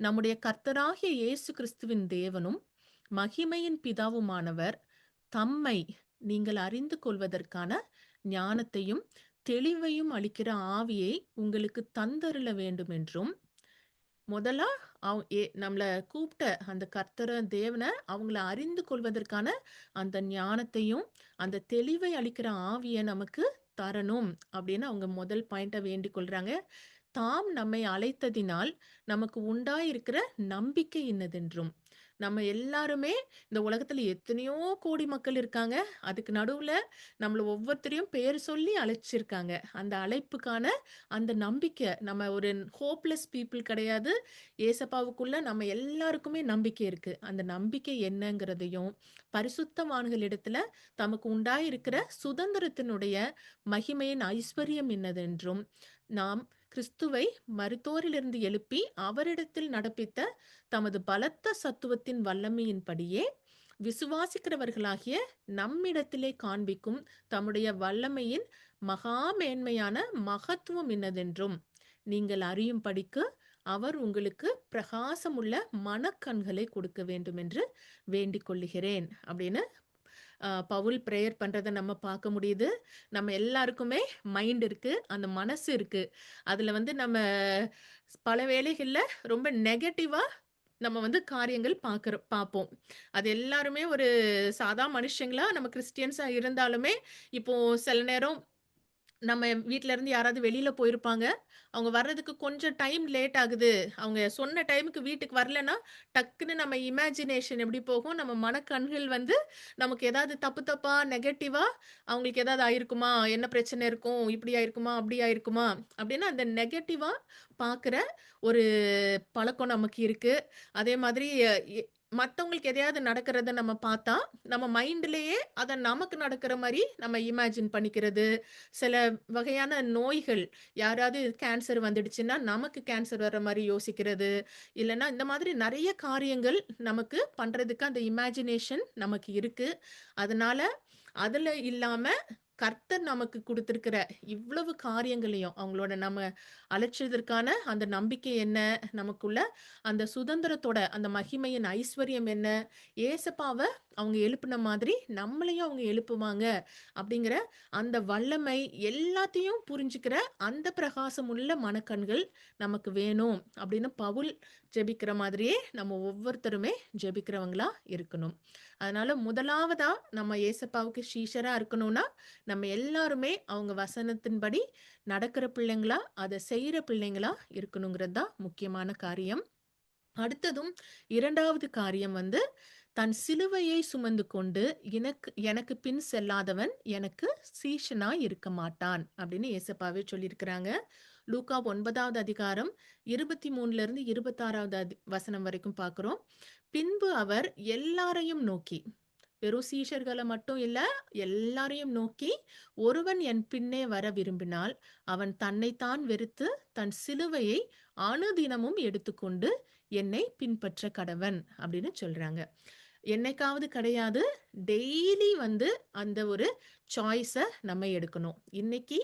நம்முடைய கர்த்தராகிய இயேசு கிறிஸ்துவின் தேவனும், மகிமையின் பிதாவுமானவர் தம்மை நீங்கள் அறிந்து கொள்வதற்கான ஞானத்தையும், தெளிவையும் அளிக்கிற ஆவியை உங்களுக்கு தந்தருள வேண்டும் என்றும், முதலா நம்மள கூப்பிட்ட அந்த கர்த்தர தேவன அவங்கள அறிந்து கொள்வதற்கான அந்த ஞானத்தையும், அந்த தெளிவை அளிக்கிற ஆவிய நமக்கு தரணும் அப்படின்னு அவங்க முதல் பாயிண்ட்ட வேண்டிக் கொள்றாங்க. தாம் நம்மை அழைத்ததினால் நமக்கு உண்டாயிருக்கிற நம்பிக்கை இன்னதென்றும். நம்ம எல்லாருமே இந்த உலகத்துல எத்தனையோ கோடி மக்கள் இருக்காங்க. அதுக்கு நடுவுல நம்மள ஒவ்வொருத்தரையும் பேர் சொல்லி அழைச்சிருக்காங்க. அந்த அழைப்புக்கான அந்த நம்பிக்கை, நம்ம ஒரு ஹோப்லெஸ் பீப்பிள் கிடையாது. ஏசப்பாவுக்குள்ள நம்ம எல்லாருக்குமே நம்பிக்கை இருக்கு. அந்த நம்பிக்கை என்னங்கிறதையும், பரிசுத்தவான்களிடத்துல தமக்கு உண்டாயிருக்கிற சுதந்திரத்தினுடைய மகிமையின் ஐஸ்வரியம் என்னதென்றும், நாம் கிறிஸ்துவை மரித்தோரிலிருந்து எழுப்பி அவரிடத்தில் நடப்பித்த தமது பலத்த சத்துவத்தின் வல்லமையின்படியே விசுவாசிக்கிறவர்களாகிய நம்மிடத்திலே காண்பிக்கும் தம்முடைய வல்லமையின் மகா மேன்மையான மகத்துவம் இன்னதென்றும் நீங்கள் அறியும்படிக்கு அவர் உங்களுக்கு பிரகாசமுள்ள மனக்கண்களை கொடுக்க வேண்டும் என்று வேண்டிக் கொள்ளுகிறேன் அப்படின்னு பவுல் பிரேயர் பண்றத நம்ம பார்க்க முடியுது. நம்ம எல்லாருக்குமே மைண்ட் இருக்கு. அந்த மனசு இருக்கு. அதுல வந்து நம்ம பல வேளைகள்ல ரொம்ப நெகட்டிவா நம்ம வந்து காரியங்கள் பார்ப்போம். அது எல்லாருமே ஒரு சாதா மனுஷங்களா நம்ம கிறிஸ்டியன்ஸா இருந்தாலுமே, இப்போ சில நேரம் நம்ம வீட்ல இருந்து யாராவது வெளியில போயிருப்பாங்க. அவங்க வர்றதுக்கு கொஞ்சம் டைம் லேட் ஆகுது. அவங்க சொன்ன டைமுக்கு வீட்டுக்கு வரலன்னா, டக்குன்னு நம்ம இமேஜினேஷன் எப்படி போகும்? நம்ம மனக்கண்கள் வந்து நமக்கு ஏதாவது தப்பு தப்பா, நெகட்டிவா அவங்களுக்கு ஏதாவது ஆயிருக்குமா? என்ன பிரச்சனை இருக்கும்? இப்படி ஆயிருக்குமா? அப்படி ஆயிருக்குமா? அப்படின்னு அந்த நெகட்டிவா பார்க்குற ஒரு பழக்கம் நமக்கு இருக்கு. அதே மாதிரி எ மத்தவங்களுக்கு எதையாவது நடக்கிறத நம்ம பார்த்தா, நம்ம மைண்ட்லயே அத நமக்கு நடக்கிற மாரி நம்ம இமேஜின் பண்ணிக்கிறது. சில வகையான நோய்கள், யாராவது கேன்சர் வந்துடுச்சுன்னா, நமக்கு கேன்சர் வர்ற மாரி யோசிக்கிறது. இல்லன்னா, இந்த மாதிரி நெறைய காரியங்கள் நமக்கு பண்றதுக்கு அந்த இமேஜினேஷன் நமக்கு இருக்கு. அதனால, அதுல இல்லாம கர்த்தர் நமக்கு குடுத்திருக்கிற இவ்வளவு காரியங்களையும் அவங்களோட நம்ம அழைச்சதற்கான அந்த நம்பிக்கை என்ன? நமக்குள்ள அந்த சுதந்திரத்தோட அந்த மகிமையின் ஐஸ்வர்யம் என்ன? ஏசப்பாவ அவங்க எழுப்புன மாதிரி நம்மளையும் அவங்க எழுப்புவாங்க. அப்படிங்கிற அந்த வல்லமை எல்லாத்தையும் புரிஞ்சுக்கிற அந்த பிரகாசமுள்ள மனக்கண்கள் நமக்கு வேணும் அப்படின்னு பவுல் ஜெபிக்கிற மாதிரியே நம்ம ஒவ்வொருத்தருமே ஜெபிக்கிறவங்களா இருக்கணும். அதனால முதலாவதா நம்ம ஏசப்பாவுக்கு சீஷரா இருக்கணும்னா, நம்ம எல்லாருமே அவங்க வசனத்தின்படி நடக்கிற பிள்ளைங்களா, அத செய்ற பிள்ளைங்களா இருக்கணுங்கிறது தான் முக்கியமான காரியம். அடுத்ததும் 2வது காரியம் வந்து, தன் சிலுவையை சுமந்து கொண்டு எனக்கு எனக்கு பின் செல்லாதவன் எனக்கு சீஷனாய் இருக்க மாட்டான் அப்படின்னு ஏசப்பாவே சொல்லியிருக்கிறாங்க. லூக்கா 9வது அதிகாரம் 23லிருந்து 26வது வசனம் வரைக்கும் பார்க்கிறோம். பின்பு அவர் எல்லாரையும் நோக்கி, வெறும் சீஷர்கள மட்டும் இல்ல, எல்லாரையும் நோக்கி, ஒருவன் என் பின்னே வர விரும்பினால், அவன் தன்னைத்தான் வெறுத்து, தன் சிலுவையை அனுதினமும் எடுத்துக்கொண்டு என்னை பின்பற்ற கடவன் அப்படின்னு சொல்றாங்க. என்னைக்காவது கிடையாது. டெய்லி வந்து அந்த ஒரு சாய்ஸ நம்ம எடுக்கணும். இன்னைக்கு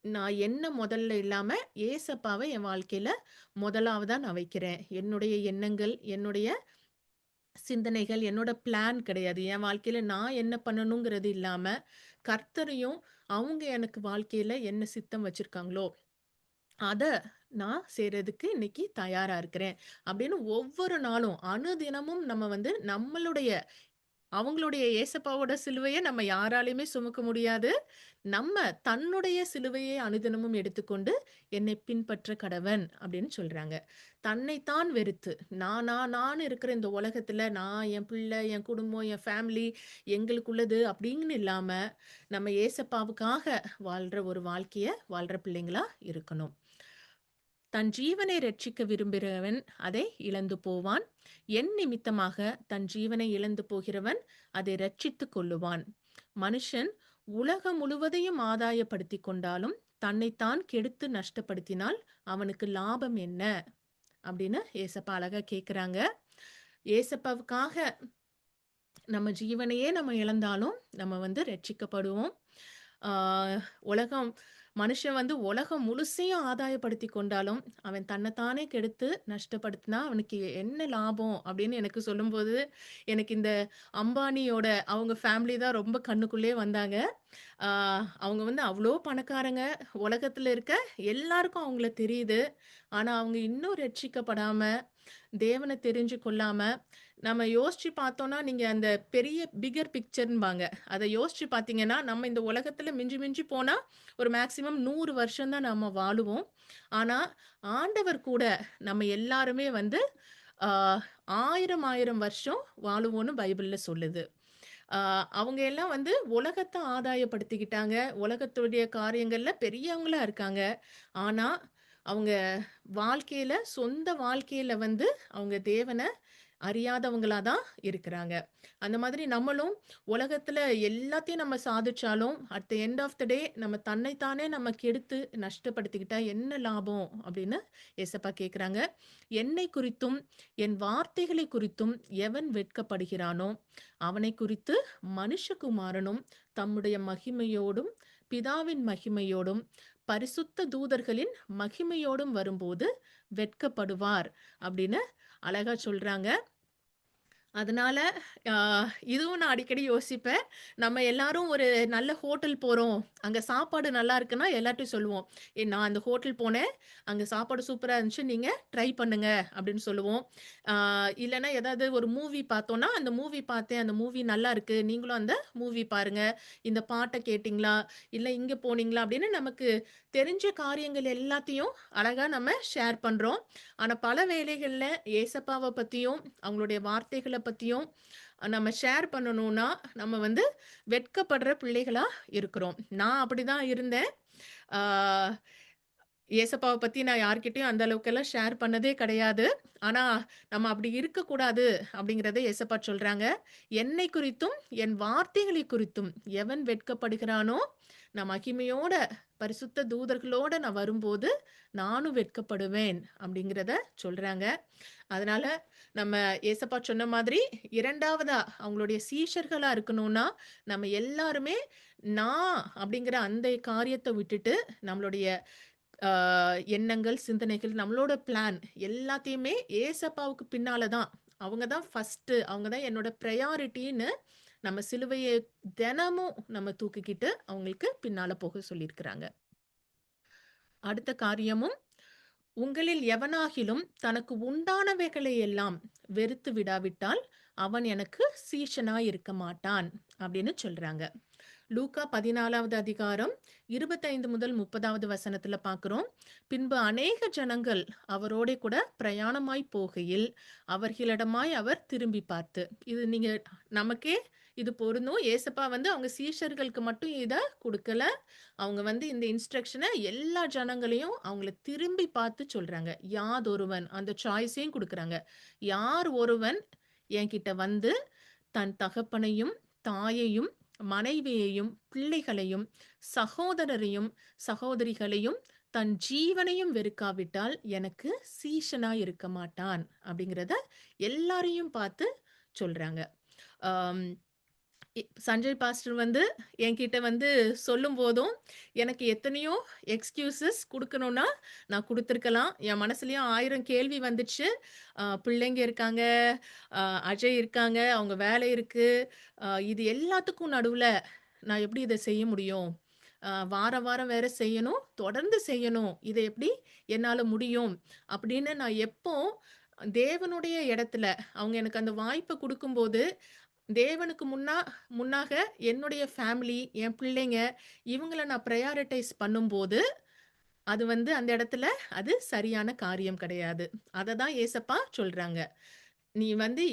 நான் என்ன முதல்ல இல்லாம ஏசப்பாவ என் வாழ்க்கையில முதலாவதா நான் வைக்கிறேன். என்னுடைய எண்ணங்கள், என்னுடைய சிந்தனைகள், என்னோட பிளான் கிடையாது. என் வாழ்க்கையில நான் என்ன பண்ணணுங்கிறது இல்லாம, கர்த்தரையும் அவங்க எனக்கு வாழ்க்கையில என்ன சித்தம் வச்சிருக்காங்களோ, அத நான் செய்றதுக்கு இன்னைக்கு தயாரா இருக்கிறேன். அப்படின்னு ஒவ்வொரு நாளும் அனுதினமும் நம்ம வந்து நம்மளுடைய அவங்களுடைய ஏசப்பாவோட சிலுவைய நம்ம யாராலயுமே சுமக்க முடியாது. நம்ம தன்னுடைய சிலுவையை அனுதினமும் எடுத்துக்கொண்டு என்னை பின்பற்ற கடவன் அப்படின்னு சொல்றாங்க. தன்னைத்தான் வெறுத்து நான் இருக்கிற இந்த உலகத்துல நான், என் பிள்ளை, என் குடும்பம், என் ஃபேமிலி எங்களுக்குள்ளது அப்படின்னு இல்லாம, நம்ம ஏசப்பாவுக்காக வாழ்ற ஒரு வாழ்க்கைய வாழ்ற பிள்ளைங்களா இருக்கணும். தன் ஜீவனை ரட்சிக்க விரும்புகிறவன் அதை இழந்து போவான். என் நிமித்தமாக தன் ஜீவனை இழந்து போகிறவன் அதை ரட்சித்துக் கொள்ளுவான். மனுஷன் உலகம் முழுவதையும் ஆதாயப்படுத்திக் கொண்டாலும் தன்னைத்தான் கெடுத்து நஷ்டப்படுத்தினால் அவனுக்கு லாபம் என்ன அப்படின்னு ஏசப்பா அழகா கேக்குறாங்க. ஏசப்பாவுக்காக நம்ம ஜீவனையே நம்ம இழந்தாலும் நம்ம வந்து ரட்சிக்கப்படுவோம். உலகம் மனுஷன் வந்து உலகம் முழுசையும் ஆதாயப்படுத்தி கொண்டாலும் அவன் தன்னைத்தானே கெடுத்து நஷ்டப்படுத்தினா அவனுக்கு என்ன லாபம் அப்படின்னு எனக்கு சொல்லும்போது எனக்கு இந்த அம்பானியோட அவங்க ஃபேமிலி தான் ரொம்ப கண்ணுக்குள்ளே வந்தாங்க. அவங்க வந்து அவ்வளோ பணக்காரங்க. உலகத்துல இருக்க எல்லாருக்கும் அவங்கள தெரியுது. ஆனா அவங்க இன்னும் ரட்சிக்கப்படாம தேவனை தெரிஞ்சு கொள்ளாம நம்ம யோசிச்சு பார்த்தோம்னா, நீங்க அந்த பெரிய பிக்கர் பிக்சர்ன்பாங்க. அத யோசிச்சு பார்த்தீங்கன்னா, நம்ம இந்த உலகத்துல மிஞ்சி மிஞ்சி போனா ஒரு மேக்ஸிமம் 100 வருஷம் தான் நம்ம வாழுவோம். ஆனா, ஆண்டவர் கூட நம்ம எல்லாருமே வந்து ஆ 1000 1000 வருஷம் வாழுவோம்னு பைபிள்ல சொல்லுது. ஆ அவங்க எல்லாம் வந்து உலகத்த ஆதாயப்படுத்திக்கிட்டாங்க. உலகத்துடைய காரியங்கள்ல பெரியவங்களா இருக்காங்க. ஆனா, அவங்க வாழ்க்கையில சொந்த வாழ்க்கையில வந்து அவங்க தேவன அறியாதவங்களா தான் இருக்கிறாங்க. அந்த மாதிரி நம்மளும் உலகத்துல எல்லாத்தையும் நம்ம சாதிச்சாலும், at the end of the day நம்ம தன்னைத்தானே நம்ம கெடுத்து நஷ்டப்படுத்திக்கிட்டா என்ன லாபம்? அப்படின்னு ஏசப்பா கேட்குறாங்க. என்னை குறித்தும், என் வார்த்தைகளை குறித்தும் எவன் வெட்கப்படுகிறானோ, அவனைக் குறித்து மனுஷகுமாரனும் தம்முடைய மகிமையோடும், பிதாவின் மகிமையோடும், பரிசுத்த தூதர்களின் மகிமையோடும் வரும்போது வெட்கப்படுவார் அப்படின்னு அழகா சொல்றாங்க. அதனால அ இதுவும் நான் அடிக்கடி யோசிப்பேன். நம்ம எல்லாரும் ஒரு நல்ல ஹோட்டல் போறோம். அங்க சாப்பாடு நல்லா இருக்குன்னா எல்லார்ட்டயும் சொல்லுவோம். நான் அந்த ஹோட்டல் போனேன். அங்க சாப்பாடு சூப்பரா இருந்துச்சு. நீங்க ட்ரை பண்ணுங்க அப்படின்னு சொல்லுவோம். ஆ இல்லன்னா ஏதாவது ஒரு மூவி பார்த்தோம்னா, அந்த மூவி பார்த்தேன். அந்த மூவி நல்லா இருக்கு. நீங்களும் அந்த மூவி பாருங்க. இந்த பாட்ட கேட்டீங்களா? இல்ல இங்க போனீங்களா? அப்படின்னு நமக்கு தெரிஞ்ச காரியங்கள் எல்லாத்தையும் அழகா நம்ம ஷேர் பண்றோம். ஆனா பல வேளைகள்ல ஏசப்பாவ பத்தியும், அவங்களுடைய வார்த்தைகள பத்தியும் நம்ம ஷேர் பண்ணணும்னா, நம்ம வந்து வெட்கப்படுற பிள்ளைகளா இருக்கிறோம். நான் அப்படிதான் இருந்தேன். ஆ ஏசப்பாவ பத்தி நான் யார்கிட்டயும் அந்த அளவுக்கெல்லாம் ஷேர் பண்ணதே கிடையாது. ஆனா, நம்ம அப்படி இருக்கக்கூடாது அப்படிங்கிறத ஏசப்பா சொல்றாங்க. "என்னை குறித்தும், என் வார்த்தைகளை குறித்தும் எவன் வெட்கப்படுகிறானோ, நான் மகிமையோட பரிசுத்த தூதர்களோட நான் வரும்போது, நானும் வெட்கப்படுவேன்." அப்படிங்கிறத சொல்றாங்க. அதனால நம்ம ஏசப்பா சொன்ன மாதிரி 2வதா அவங்களுடைய சீஷர்களா இருக்கணும்னா, நம்ம எல்லாருமே நான் அப்படிங்கிற அந்த காரியத்த விட்டுட்டு, நம்மளுடைய ஆ எண்ணங்கள், சிந்தனைகள், நம்மளோட பிளான் எல்லாத்தையுமே ஏசப்பாவுக்கு பின்னால தான். அவங்க தான் ஃபர்ஸ்ட்டு. அவங்க தான் என்னோட பிரையாரிட்டின்னு நம்ம சிலுவைய தினமும் நம்ம தூக்கிக்கிட்டு அவங்களுக்கு பின்னால போக சொல்லியிருக்கிறாங்க. அடுத்த காரியமும், "உங்களில் எவனாகிலும் தனக்கு உண்டானவைகளை எல்லாம் வெறுத்து விடாவிட்டால், அவன் எனக்கு சீஷனாய் இருக்க மாட்டான்." அப்படின்னு சொல்றாங்க. லூக்கா 14வது அதிகாரம் 25 முதல் 30வது வசனத்துல பார்க்கிறோம். பின்பு அநேக ஜனங்கள் அவரோடே கூட பிரயாணமாய் போகையில், அவர்களிடமாய் அவர் திரும்பி பார்த்து, இது நீங்க நமக்கே இது பொருந்தும். ஏசப்பா வந்து அவங்க சீஷர்களுக்கு மட்டும் இத குடுக்கல. அவங்க வந்து இந்த இன்ஸ்ட்ரக்ஷன எல்லா ஜனங்களையும் அவங்கள திரும்பி பார்த்து சொல்றாங்க. யாதொருவன் அந்த சாய்ஸையும் குடுக்குறாங்க. யார் ஒருவன் என்கிட்ட வந்து தன் தகப்பனையும், தாயையும், மனைவியையும், பிள்ளைகளையும், சகோதரரையும், சகோதரிகளையும், தன் ஜீவனையும் வெறுக்காவிட்டால் எனக்கு சீஷனாய் இருக்க மாட்டான். அப்படிங்கிறத எல்லாரையும் பார்த்து சொல்றாங்க. ஆம். சஞ்சய் பாஸ்டர் வந்து என்கிட்ட வந்து சொல்லும்போதும், எனக்கு எத்தனையோ எக்ஸ்கியூசஸ் குடுக்கணும்னா, நான் குடுத்துருக்கலாம். என் மனசுலயும் 1000 கேள்வி வந்துச்சு. பிள்ளைங்க இருக்காங்க, அ அஜய் இருக்காங்க, அவங்க வேலை இருக்கு. இது எல்லாத்துக்கும் நடுவுல நான் எப்படி இத செய்ய முடியும்? வாரம் வாரம் வேற செய்யணும், தொடர்ந்து செய்யணும். இத எப்படி என்னால முடியும்? அப்படின்னு நான் எப்போ தேவனுடைய இடத்துல அவங்க எனக்கு அந்த வாய்ப்ப குடுக்கும்போது தேவனுக்கு முன்னாக என்னுடைய ஃபேமிலி, என் பிள்ளைங்க இவங்கள நான் பிரையாரிடைஸ் பண்ணும்போது, அது வந்து அந்த இடத்துல அது சரியான காரியம் கிடையாது. அத தான் ஏசப்பா சொல்றாங்க. "நீ வந்து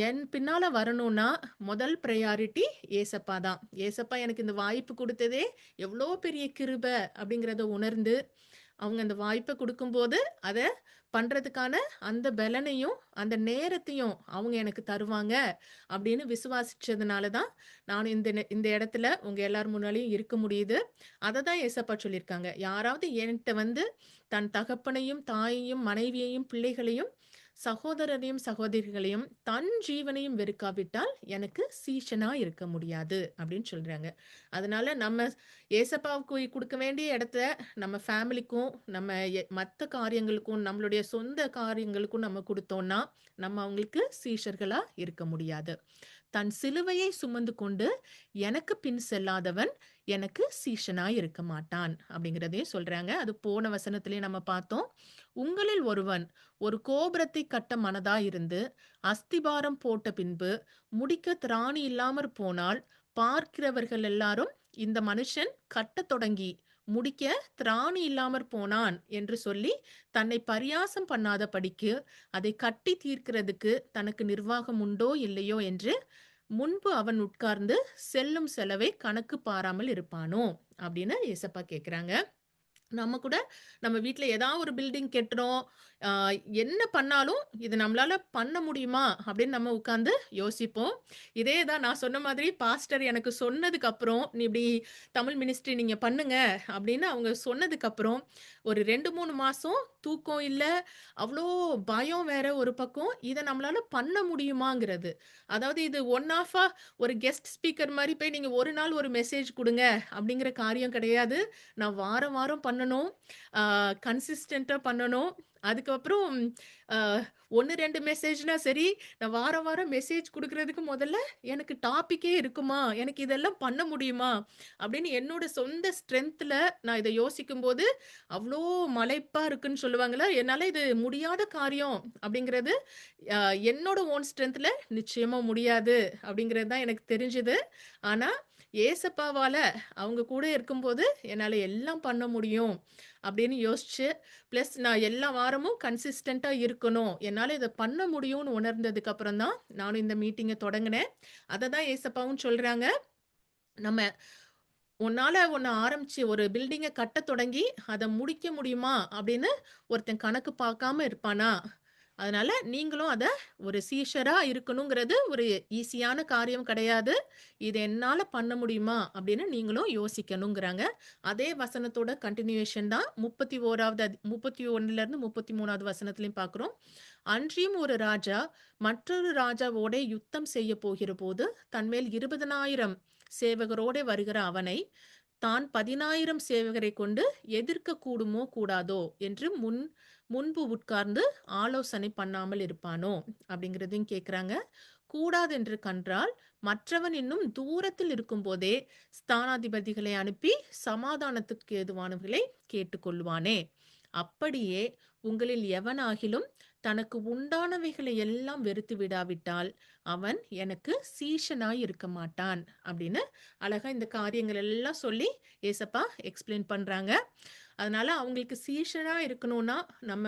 என் பின்னால வரணும்னா, முதல் பிரையாரிட்டி ஏசப்பா தான். ஏசப்பா எனக்கு இந்த வாய்ப்பு குடுத்ததே எவ்ளோ பெரிய கிருப அப்படிங்கிறத உணர்ந்து அவங்க அந்த வாய்ப்ப குடுக்கும்போது, அத பண்றதுக்கான அந்த பெலனையும், அந்த நேரத்தையும் அவங்க எனக்கு தருவாங்க. அப்படின்னு விசுவாசிச்சதுனால தான், நான் இந்த இடத்துல உங்க எல்லார் முன்னாலயும் இருக்க முடியுது. அத தான் ஏசப்பா சொல்லியிருக்காங்க. யாராவது என்ட்ட வந்து தன் தகப்பனையும், தாயையும், மனைவியையும், பிள்ளைகளையும், சகோதரரையும், சகோதரிகளையும், தன் ஜீவனையும் வெறுக்காவிட்டால் எனக்கு சீஷனா இருக்க முடியாது அப்படின்னு சொல்றாங்க. அதனால நம்ம ஏசப்பாவுக்கு குடுக்க வேண்டிய இடத்த நம்ம ஃபேமிலிக்கும், நம்ம மத்த காரியங்களுக்கும், நம்மளுடைய சொந்த காரியங்களுக்கும் நம்ம குடுத்தோம்னா, நம்ம அவங்களுக்கு சீஷர்களா இருக்க முடியாது. தன் சிலுவையை சுமந்து கொண்டு எனக்கு பின் செல்லாதவன் எனக்கு சீஷனாய் இருக்க மாட்டான் அப்படிங்கிறதையும் சொல்றாங்க. அது போன வசனத்திலேயே நம்ம பார்த்தோம். உங்களில் ஒருவன் ஒரு கோபுரத்தை கட்ட மனதாயிருந்து அஸ்திபாரம் போட்ட பின்பு முடிக்க திராணி இல்லாமற் போனால் பார்க்கிறவர்கள் எல்லாரும் இந்த மனுஷன் கட்டத் தொடங்கி முடிக்க திராணி இல்லாமற் போனான் என்று சொல்லி தன்னை பரியாசம் பண்ணாதபடிக்கு அதை கட்டி தீர்க்கிறதுக்கு தனக்கு நிர்வாகம் உண்டோ இல்லையோ என்று முன்பு அவன் உட்கார்ந்து செல்லும் செலவை கணக்கு பாராமல் இருப்பானோ அப்படின்னு ஏசப்பா கேக்குறாங்க. நம்ம கூட நம்ம வீட்ல ஏதாவது ஒரு பில்டிங் கட்டுறோம். அ என்ன பண்ணாலும், "இது நம்மளால பண்ண முடியுமா?" அப்படின்னு நம்ம உட்கார்ந்து யோசிப்போம். இதே தான் நான் சொன்ன மாதிரி பாஸ்டர் எனக்கு சொன்னதுக்கப்புறம், "நீ இப்படி தமிழ் மினிஸ்ட்ரி நீங்க பண்ணுங்க." அப்படின்னு அவங்க சொன்னதுக்கப்புறம், ஒரு 2, 3 மாசம் தூக்கம் இல்ல. அவ்ளோ பயம் வேற ஒரு பக்கம். இத நம்மளால பண்ண முடியுமாங்கிறது. அதாவது இது ஒன் ஆஃபா ஒரு கெஸ்ட் ஸ்பீக்கர் மாரி போய் நீங்க ஒரு நாள் ஒரு மெசேஜ் குடுங்க அப்படிங்கிற காரியம் கிடையாது. நான் வாரம் வாரம் பண்ணணும். ஆ கன்சிஸ்டன்ட்டா பண்ணணும். அதுக்கப்புறம் அ 1, 2 மெசேஜ்னா சரி, நான் வாரம் வாரம் மெசேஜ் குடுக்குறதுக்கு முதல்ல எனக்கு டாபிக்கே இருக்குமா? எனக்கு இதெல்லாம் பண்ண முடியுமா? அப்படின்னு என்னோட சொந்த ஸ்ட்ரென்த்ல நான் இத யோசிக்கும்போது, அவ்ளோ மலைப்பா இருக்குன்னு சொல்லுவாங்கல்ல, என்னால இது முடியாத காரியம் அப்படிங்கிறது, அ என்னோட ஓன் ஸ்ட்ரென்த்ல நிச்சயமா முடியாது அப்படிங்கிறது தான் எனக்கு தெரிஞ்சது. ஆனா, ஏசப்பாவால அவங்க கூட இருக்கும்போது, என்னால எல்லாம் பண்ண முடியும் அப்படின்னு யோசிச்சு, பிளஸ் நான் எல்லா வாரமும் கன்சிஸ்டன்ட்டா இருக்கணும். என்னால இத பண்ண முடியும்னு உணர்ந்ததுக்கு அப்புறம் தான், நானும் இந்த மீட்டிங்க தொடங்குனேன். அத தான் ஏசப்பாவும் சொல்றாங்க. நம்ம உன்னால ஒண்ணு ஆரம்பிச்சு ஒரு பில்டிங்க கட்டத் தொடங்கி, அத முடிக்க முடியுமா? அப்படின்னு ஒருத்தன் கணக்கு பார்க்காம இருப்பானா? அதனால நீங்களும் அத ஒரு சீஷரா இருக்கணுங்கிறது ஒரு ஈஸியான காரியம் கிடையாது. "இது என்னால பண்ண முடியுமா?" அப்படின்னு நீங்களும் யோசிக்கணுங்கிறாங்க. அதே வசனத்தோட கன்டினியூவேஷன் தான் 31வது 31லிருந்து 33வது வசனத்திலயும் பார்க்கிறோம். "அன்றியும் ஒரு ராஜா மற்றொரு ராஜாவோடே யுத்தம் செய்யப் போகிறபோது, தன்மேல் 20,000 சேவகரோடே வருகிற அவனை, தான் 10,000 சேவகரைக் கொண்டு எதிர்க்கக் கூடுமோ கூடாதோ என்று முன்பு உட்கார்ந்து ஆலோசனை பண்ணாமல் இருப்பானோ?" அப்படிங்கிறதையும் கேட்குறாங்க. கூடாதென்று கண்டால், மற்றவன் இன்னும் தூரத்தில் இருக்கும்போதே ஸ்தானாதிபதிகளை அனுப்பி சமாதானத்துக்கு ஏதுவானவைகளை கேட்டுக்கொள்வானே. அப்படியே உங்களில் எவனாகிலும் தனக்கு உண்டானவைகளை எல்லாம் வெறுத்து விடாவிட்டால், அவன் எனக்கு சீஷனாய் இருக்க மாட்டான். அப்படின்னு அழகா இந்த காரியங்கள் எல்லாம் சொல்லி ஏசப்பா எக்ஸ்பிளைன் பண்றாங்க. அதனால அவங்களுக்கு சீஷரா இருக்கணும்னா, நம்ம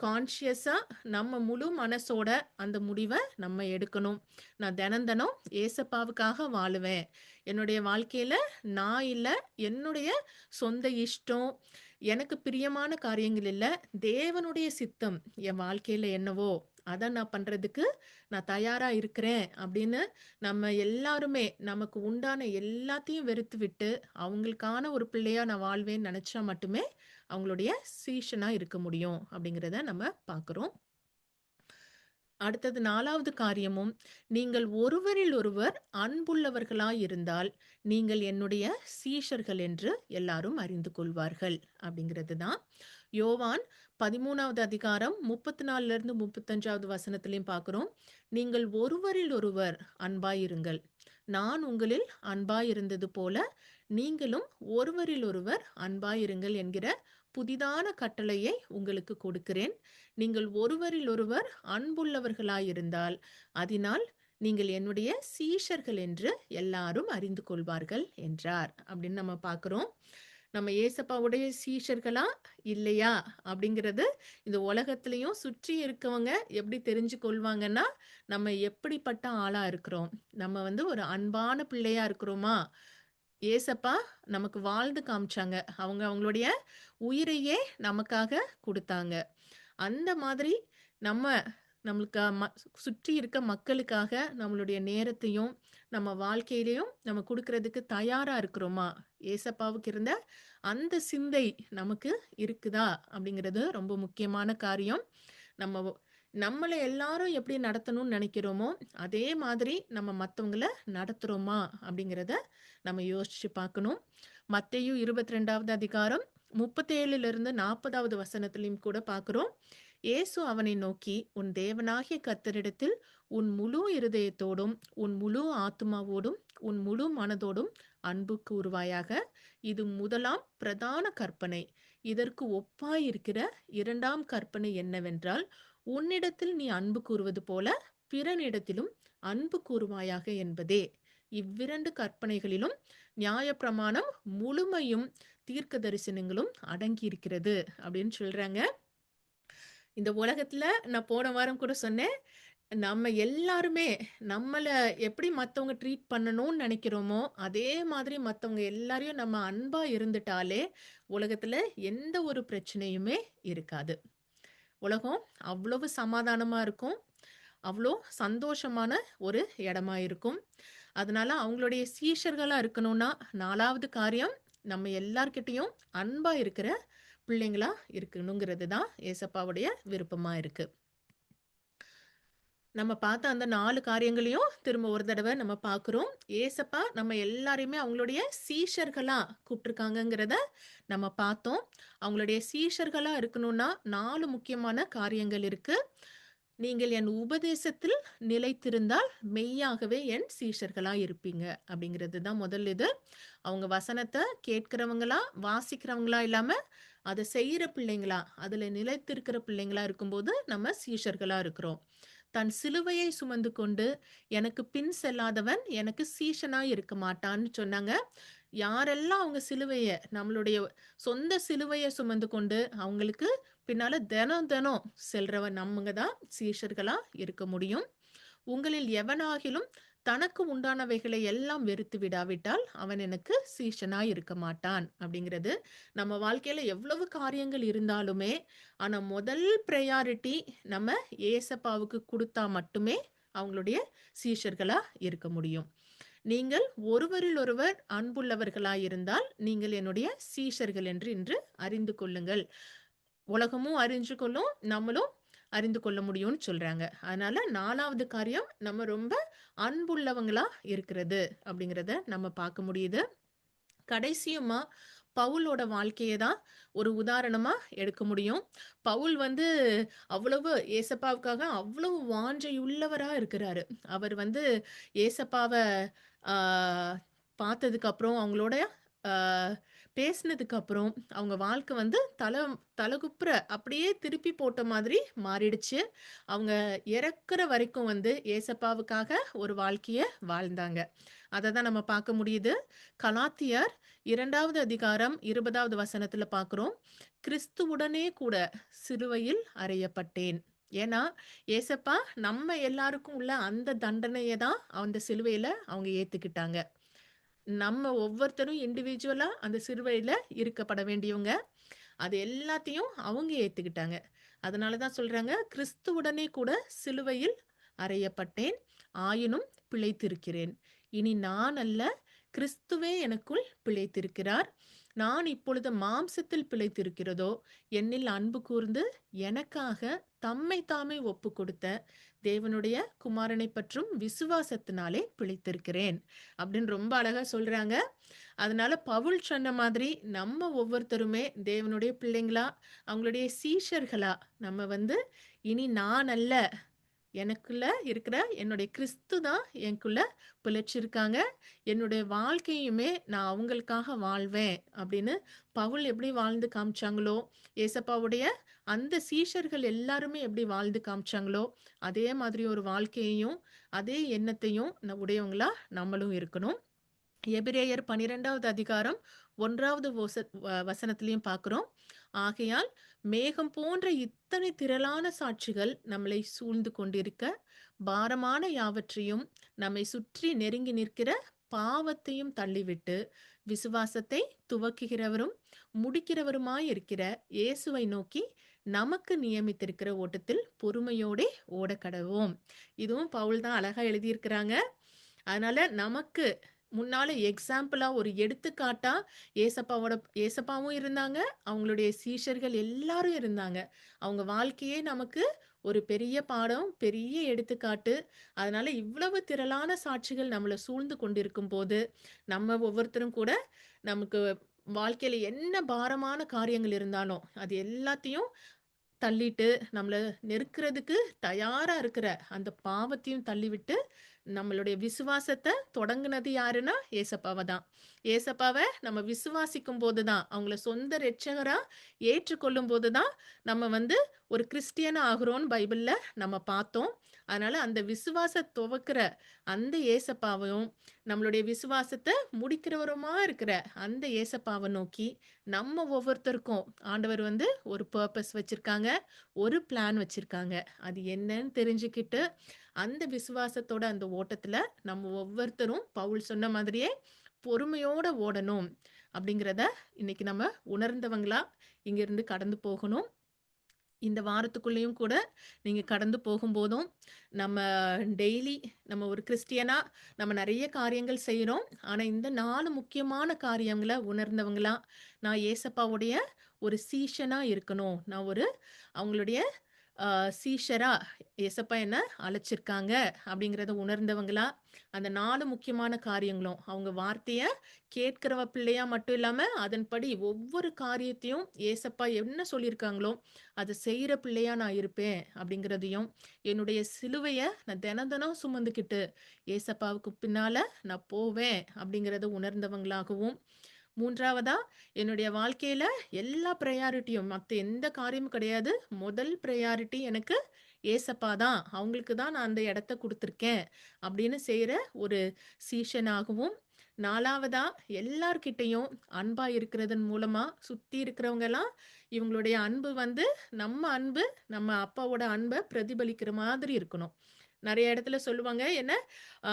கான்ஷியஸா நம்ம முழு மனசோட அந்த முடிவ நம்ம எடுக்கணும். நான் தினம் தினம் ஏசப்பாவுக்காக வாழுவேன். என்னுடைய வாழ்க்கையில நான் இல்ல, என்னுடைய சொந்த இஷ்டம், எனக்கு பிரியமான காரியங்கள் இல்ல, தேவனுடைய சித்தம் என் வாழ்க்கையில என்னவோ, அத நான் பண்றதுக்கு நான் தயாரா இருக்கிறேன் அப்படின்னு நம்ம எல்லாருமே நமக்கு உண்டான எல்லாத்தையும் வெறுத்துவிட்டு, அவங்களுக்கான ஒரு பிள்ளையா நான் வாழ்வேன்னு நெனச்சா மட்டுமே, அவங்களுடைய சீஷனா இருக்க முடியும் அப்படிங்கிறத நம்ம பார்க்கிறோம். அடுத்தது 4வது காரியமும், நீங்கள் ஒருவரில் ஒருவர் அன்புள்ளவர்களாய் இருந்தால், நீங்கள் என்னுடைய சீஷர்கள் என்று எல்லாரும் அறிந்து கொள்வார்கள். அப்படிங்கிறது தான். யோவான் 13வது அதிகாரம் 34லிருந்து 35வது வசனத்திலயும் பார்க்கிறோம். நீங்கள் ஒருவரில் ஒருவர் அன்பாயிருங்கள். நான் உங்களில் அன்பாயிருந்தது போல, நீங்களும் ஒருவரில் ஒருவர் அன்பாயிருங்கள் என்கிற புதிதான கட்டளையை உங்களுக்கு கொடுக்கிறேன். நீங்கள் ஒருவரில் ஒருவர் அன்புள்ளவர்களாயிருந்தால், அதனால் நீங்கள் என்னுடைய சீஷர்கள் என்று எல்லாரும் அறிந்து கொள்வார்கள் என்றார். அப்படின்னு நம்ம பார்க்கிறோம். நம்ம ஏசப்பாவுடைய சீஷர்களா இல்லையா அப்படிங்கிறது இந்த உலகத்திலையும் சுற்றி இருக்கவங்க எப்படி தெரிஞ்சு கொள்வாங்கன்னா, நம்ம எப்படிப்பட்ட ஆளா இருக்கிறோம். நம்ம வந்து ஒரு அன்பான பிள்ளையா இருக்கிறோமா? ஏசப்பா நமக்கு வாழ்ந்து காமிச்சாங்க. அவங்க அவங்களுடைய உயிரையே நமக்காக குடுத்தாங்க. அந்த மாதிரி நம்ம நம்மளுக்கு சுற்றி இருக்க மக்களுக்காக நம்மளுடைய நேரத்தையும், நம்ம வாழ்க்கையிலயும் நம்ம குடுக்குறதுக்கு தயாரா இருக்கிறோமா? ஏசப்பாவுக்கு இருந்த அந்த சிந்தை நமக்கு இருக்குதா? அப்படிங்கிறது ரொம்ப முக்கியமான காரியம். நம்ம நம்மள எல்லாரும் எப்படி நடத்தணும்னு நெனைக்கிறோமோ, அதே மாதிரி நம்ம மத்தவங்கள நடத்துறோமா? அப்படிங்கிறத நம்ம யோசிச்சு பார்க்கணும். மத்தேயு 22வது அதிகாரம் 37லிருந்து 40வது வசனத்திலயும் கூட பார்க்கிறோம். இயேசு அவனை நோக்கி, "உன் தேவனாகிய கர்த்தரிடத்தில் உன் முழு இருதயத்தோடும், உன் முழு ஆத்துமாவோடும், உன் முழு மனதோடும் அன்பு கூறுவாயாக. இது முதலாம் பிரதான கற்பனை. இதற்கு ஒப்பாயிருக்கிற 2ஆம் கற்பனை என்னவென்றால், உன்னிடத்தில் நீ அன்பு கூறுவது போல பிறனிடத்திலும் அன்பு கூறுவாயாக என்பதே. இவ்விரண்டு கற்பனைகளிலும் நியாயப்பிரமாணம் முழுமையும் தீர்க்க தரிசனங்களும் அடங்கியிருக்கிறது." அப்படின்னு சொல்றாங்க. இந்த உலகத்துல நான் போன வாரம் கூட சொன்னேன். நம்ம எல்லாருமே நம்மள எப்படி மத்தவங்க ட்ரீட் பண்ணணும்னு நெனைக்கிறோமோ, அதே மாதிரி மத்தவங்க எல்லாரையும் நம்ம அன்பா இருந்துட்டாலே, உலகத்துல எந்த ஒரு பிரச்சனையுமே இருக்காது. உலகம் அவ்வளவு சமாதானமா இருக்கும். அவ்ளோ சந்தோஷமான ஒரு இடமா இருக்கும். அதனால அவங்களுடைய சீஷர்களா இருக்கணும்னா, 4வது காரியம் நம்ம எல்லார்கிட்டயும் அன்பா இருக்கிற பிள்ளைங்களா இருக்கணுங்கிறது தான் ஏசப்பாவுடைய விருப்பமா இருக்கு. நம்ம பார்த்த அந்த 4 காரியங்களையும் திரும்ப ஒரு தடவ நம்ம பார்க்கிறோம். ஏசப்பா நம்ம எல்லாரையுமே அவங்களுடைய சீஷர்களா கூப்ட்டுருக்காங்கங்கிறத நம்ம பார்த்தோம். அவங்களுடைய சீஷர்களா இருக்கணும்னா 4 முக்கியமான காரியங்கள் இருக்கு. நீங்கள் என் உபதேசத்தில் நிலைத்திருந்தால் மெய்யாகவே என் சீஷர்களா இருப்பீங்க அப்படிங்கிறது தான் முதல் இது. அவங்க வசனத்த கேட்கிறவங்களா, வாசிக்கிறவங்களா இல்லாம, அத செய்யற பிள்ளைங்களா, அதுல நிலைத்திருக்கிற பிள்ளைங்களா இருக்கும்போது நம்ம சீஷர்களா இருக்கிறோம். தன் சிலுவையை சுமந்து கொண்டு எனக்கு பின் செல்லாதவன் எனக்கு சீஷனாய் இருக்க மாட்டான்னு சொன்னாங்க. யாரெல்லாம் அவங்க சிலுவைய நம்மளுடைய சொந்த சிலுவைய சுமந்து கொண்டு அவங்களுக்கு பின்னால தினம் தினம் செல்றவன் நம்மங்க தான் சீஷர்களா இருக்க முடியும். உங்களில் எவனாகிலும் தனக்கு உண்டானவைகளை எல்லாம் வெறுத்து விடாவிட்டால் அவன் எனக்கு சீஷனாய் இருக்க மாட்டான் அப்படிங்கிறது. நம்ம வாழ்க்கையில எவ்வளவு காரியங்கள் இருந்தாலுமே, ஆனா முதல் பிரையாரிட்டி நம்ம ஏசப்பாவுக்கு குடுத்தா மட்டுமே அவங்களுடைய சீஷர்களா இருக்க முடியும். நீங்கள் ஒருவரில் ஒருவர் அன்புள்ளவர்களாயிருந்தால் நீங்கள் என்னுடைய சீஷர்கள் என்று இன்று அறிந்து கொள்ளுங்கள். உலகமும் அறிஞ்சு கொள்ளும், நம்மளும் அறிந்து கொள்ள முடியும்னு சொல்றாங்க. அதனால 4வது காரியம் நம்ம ரொம்ப அன்புள்ளவங்களா இருக்கிறது அப்படிங்கிறத நம்ம பார்க்க முடியுது. கடைசியுமா பவுலோட வாழ்க்கைய தான் ஒரு உதாரணமா எடுக்க முடியும். பவுல் வந்து அவ்வளவு ஏசப்பாவுக்காக அவ்வளவு வாஞ்சையுள்ளவரா இருக்கிறாரு. அவர் வந்து ஏசப்பாவ ஆ பார்த்ததுக்கு அப்புறம், அவங்களோட ஆ பேசினதுக்கு அப்புறம், அவங்க வாழ்க்கை வந்து தலகுப்புற அப்படியே திருப்பி போட்ட மாதிரி மாறிடுச்சு. அவங்க இறக்குற வரைக்கும் வந்து ஏசப்பாவுக்காக ஒரு வாழ்க்கைய வாழ்ந்தாங்க. அத தான் நம்ம பார்க்க முடியுது. கலாத்தியர் 2வது அதிகாரம் 20வது வசனத்துல பார்க்கிறோம். கிறிஸ்துவுடனே கூட சிலுவையில் அறையப்பட்டேன். ஏன்னா, ஏசப்பா நம்ம எல்லாருக்கும் உள்ள அந்த தண்டனைய தான் அந்த சிலுவையில அவங்க ஏத்துக்கிட்டாங்க. நம்ம ஒவ்வொருத்தரும் இண்டிவிஜுவலா அந்த சிலுவையில இருக்கப்பட வேண்டியவங்க. அது எல்லாத்தையும் அவங்க ஏத்துக்கிட்டாங்க. அதனால தான் சொல்றாங்க, கிறிஸ்துவுடனே கூட சிலுவையில் அறையப்பட்டேன். ஆயினும் பிழைத்திருக்கிறேன். இனி நான் அல்ல, கிறிஸ்துவே எனக்குள் பிழைத்திருக்கிறார். நான் இப்பொழுது மாம்சத்தில் பிழைத்திருக்கிறதோ, என்னில் அன்பு கூர்ந்து எனக்காக தம்மை தாமே ஒப்புக் கொடுத்த தேவனுடைய குமாரனை பற்றும் விசுவாசத்தினாலே பிழைத்திருக்கிறேன். அப்படின்னு ரொம்ப அழகா சொல்றாங்க. அதனால பவுல் சொன்ன மாதிரி நம்ம ஒவ்வொருத்தருமே தேவனுடைய பிள்ளைங்களா, அவங்களுடைய சீஷர்களா நம்ம வந்து இனி நான் அல்ல, எனக்குள்ள இருக்கிற என்னுடைய கிறிஸ்து தான் எனக்குள்ள பிழைச்சிருக்காங்க. என்னுடைய வாழ்க்கையுமே நான் அவங்களுக்காக வாழ்வேன் அப்படின்னு பவுல் எப்படி வாழ்ந்து காமிச்சாங்களோ, ஏசப்பாவுடைய அந்த சீஷர்கள் எல்லாருமே எப்படி வாழ்ந்து காமிச்சாங்களோ, அதே மாதிரி ஒரு வாழ்க்கையையும், அதே எண்ணத்தையும் உடையவங்களா நம்மளும் இருக்கணும். எபிரேயர் 12வது அதிகாரம் 1வது வசனத்திலையும் பார்க்கிறோம். ஆகையால் மேகம் போன்ற இத்தனை திரளான சாட்சிகள் நம்மளை சூழ்ந்து கொண்டிருக்க, பாரமான யாவற்றையும் நம்மை சுற்றி நெருங்கி நிற்கிற பாவத்தையும் தள்ளிவிட்டு, விசுவாசத்தை துவக்குகிறவரும் முடிக்கிறவருமாயிருக்கிற இயேசுவை நோக்கி நமக்கு நியமித்திருக்கிற ஓட்டத்தில் பொறுமையோடே ஓடக்கடவோம். இதுவும் பவுல் தான் அழகா எழுதியிருக்கிறாங்க. அதனால நமக்கு முன்னால எக்ஸாம்பிளா ஒரு எடுத்துக்காட்டா ஏசப்பாவும் இருந்தாங்க. அவங்களுடைய சீஷர்கள் எல்லாரும் இருந்தாங்க. அவங்க வாழ்க்கையே நமக்கு ஒரு பெரிய பாடம், பெரிய எடுத்துக்காட்டு. அதனால இவ்வளவு திரளான சாட்சிகள் நம்மள சூழ்ந்து கொண்டிருக்கும்போது, நம்ம ஒவ்வொருத்தரும் கூட நமக்கு வாழ்க்கையில என்ன பாரமான காரியங்கள் இருந்தாலும், அது எல்லாத்தையும் தள்ளிட்டு, நம்மள நெருக்குறதுக்கு தயாரா இருக்கிற அந்த பாவத்தையும் தள்ளிவிட்டு, நம்மளுடைய விசுவாசத்த தொடங்குனது யாருன்னா, ஏசப்பாவ தான். ஏசப்பாவ நம்ம விசுவாசிக்கும்போது தான், அவங்கள சொந்த இரட்சகரா ஏற்றுக்கொள்ளும்போது தான், நம்ம வந்து ஒரு கிறிஸ்டியனா ஆகுறோம்னு பைபிள்ல நம்ம பார்த்தோம். அதனால அந்த துவக்குற அந்த ஏசப்பாவையும், நம்மளுடைய விசுவாசத்த முடிக்கிறவருமா இருக்கிற அந்த ஏசப்பாவ நோக்கி, நம்ம ஒவ்வொருத்தருக்கும் ஆண்டவர் வந்து ஒரு பர்ப்பஸ் வச்சிருக்காங்க. ஒரு பிளான் வச்சிருக்காங்க. அது என்னன்னு தெரிஞ்சுக்கிட்டு, அந்த விசுவாசத்தோட அந்த ஓட்டத்துல நம்ம ஒவ்வொருத்தரும் பவுல் சொன்ன மாதிரியே பொறுமையோட ஓடணும். அப்படிங்கிறத இன்னைக்கு நம்ம உணர்ந்தவங்களா இங்கிருந்து கடந்து போகணும். இந்த வாரத்துக்குள்ளேயும் கூட நீங்க கடந்து போகும்போதும், நம்ம டெய்லி நம்ம ஒரு கிறிஸ்டியனா நம்ம நெறைய காரியங்கள் செய்றோம். ஆனா, இந்த 4 முக்கியமான காரியங்கள உணர்ந்தவங்களா, நான் ஏசப்பாவுடைய ஒரு சீஷனா இருக்கணும். நான் ஒரு அவங்களுடைய அ சீஷரா ஏசப்பா என்ன அழைச்சிருக்காங்க அப்படிங்கிறத உணர்ந்தவங்களா, அந்த 4 முக்கியமான காரியங்களும் அவங்க வார்த்தைய கேட்கிறவ பிள்ளையா மட்டும் இல்லாம, அதன்படி ஒவ்வொரு காரியத்தையும் ஏசப்பா என்ன சொல்லியிருக்காங்களோ, அத செய்ற பிள்ளையா நான் இருப்பேன் அப்படிங்கிறதையும், என்னுடைய சிலுவைய நான் தினம் சுமந்துக்கிட்டு ஏசப்பாவுக்கு பின்னால நான் போவேன் அப்படிங்கிறத உணர்ந்தவங்களாகவும், 3வதா என்னுடைய வாழ்க்கையில எல்லா பிரையாரிட்டியும் மத்த எந்த காரியமும் கிடையாது. முதல் பிரையாரிட்டி எனக்கு ஏசப்பா தான். அவங்களுக்கு தான் நான் அந்த இடத்த குடுத்துருக்கேன். அப்படின்னு செய்ற ஒரு சீஷனாகவும், 4வதா எல்லார்கிட்டயும் அன்பா இருக்கிறதன் மூலமா சுத்தி இருக்கிறவங்கலாம் இவங்களுடைய அன்பு வந்து நம்ம அன்பு, நம்ம அப்பாவோட அன்ப பிரதிபலிக்கிற மாதிரி இருக்கணும். நெறைய இடத்துல சொல்லுவாங்க, என்ன அ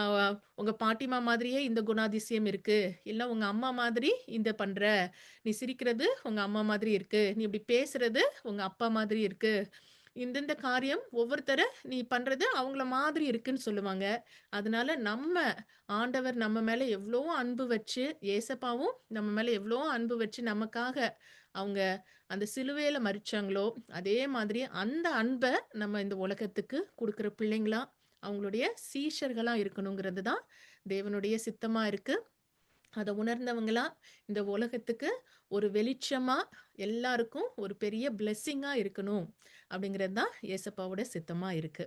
"உங்க பாட்டிமா மாதிரியே இந்த குணாதிசயம் இருக்கு. இல்ல உங்க அம்மா மாதிரி இந்த பண்ற. நீ சிரிக்கிறது உங்க அம்மா மாதிரி இருக்கு. நீ இப்படி பேசுறது உங்க அப்பா மாதிரி இருக்கு." இந்தந்த காரியம் ஒவ்வொருத்தர நீ பண்றது அவங்கள மாதிரி இருக்குன்னு சொல்லுவாங்க. அதனால ஆண்டவர் நம்ம மேல எவ்ளோ அன்பு வச்சு, ஏசப்பாவும் நம்ம மேல எவ்ளோ அன்பு வச்சு நமக்காக அவங்க அந்த சிலுவையில மரிச்சாங்களோ, அதே மாதிரி அந்த அன்ப நம்ம இந்த உலகத்துக்கு குடுக்குற பிள்ளைங்களா, அவங்களுடைய சீஷர்களா இருக்கணுங்கிறது தான் தேவனுடைய சித்தமா இருக்கு. அத உணர்ந்தவங்களா இந்த உலகத்துக்கு ஒரு வெளிச்சமா, எல்லாருக்கும் ஒரு பெரிய பிளெஸ்ஸிங்கா இருக்கணும். அப்படிங்கிறது தான் ஏசப்பாவோட சித்தமா இருக்கு.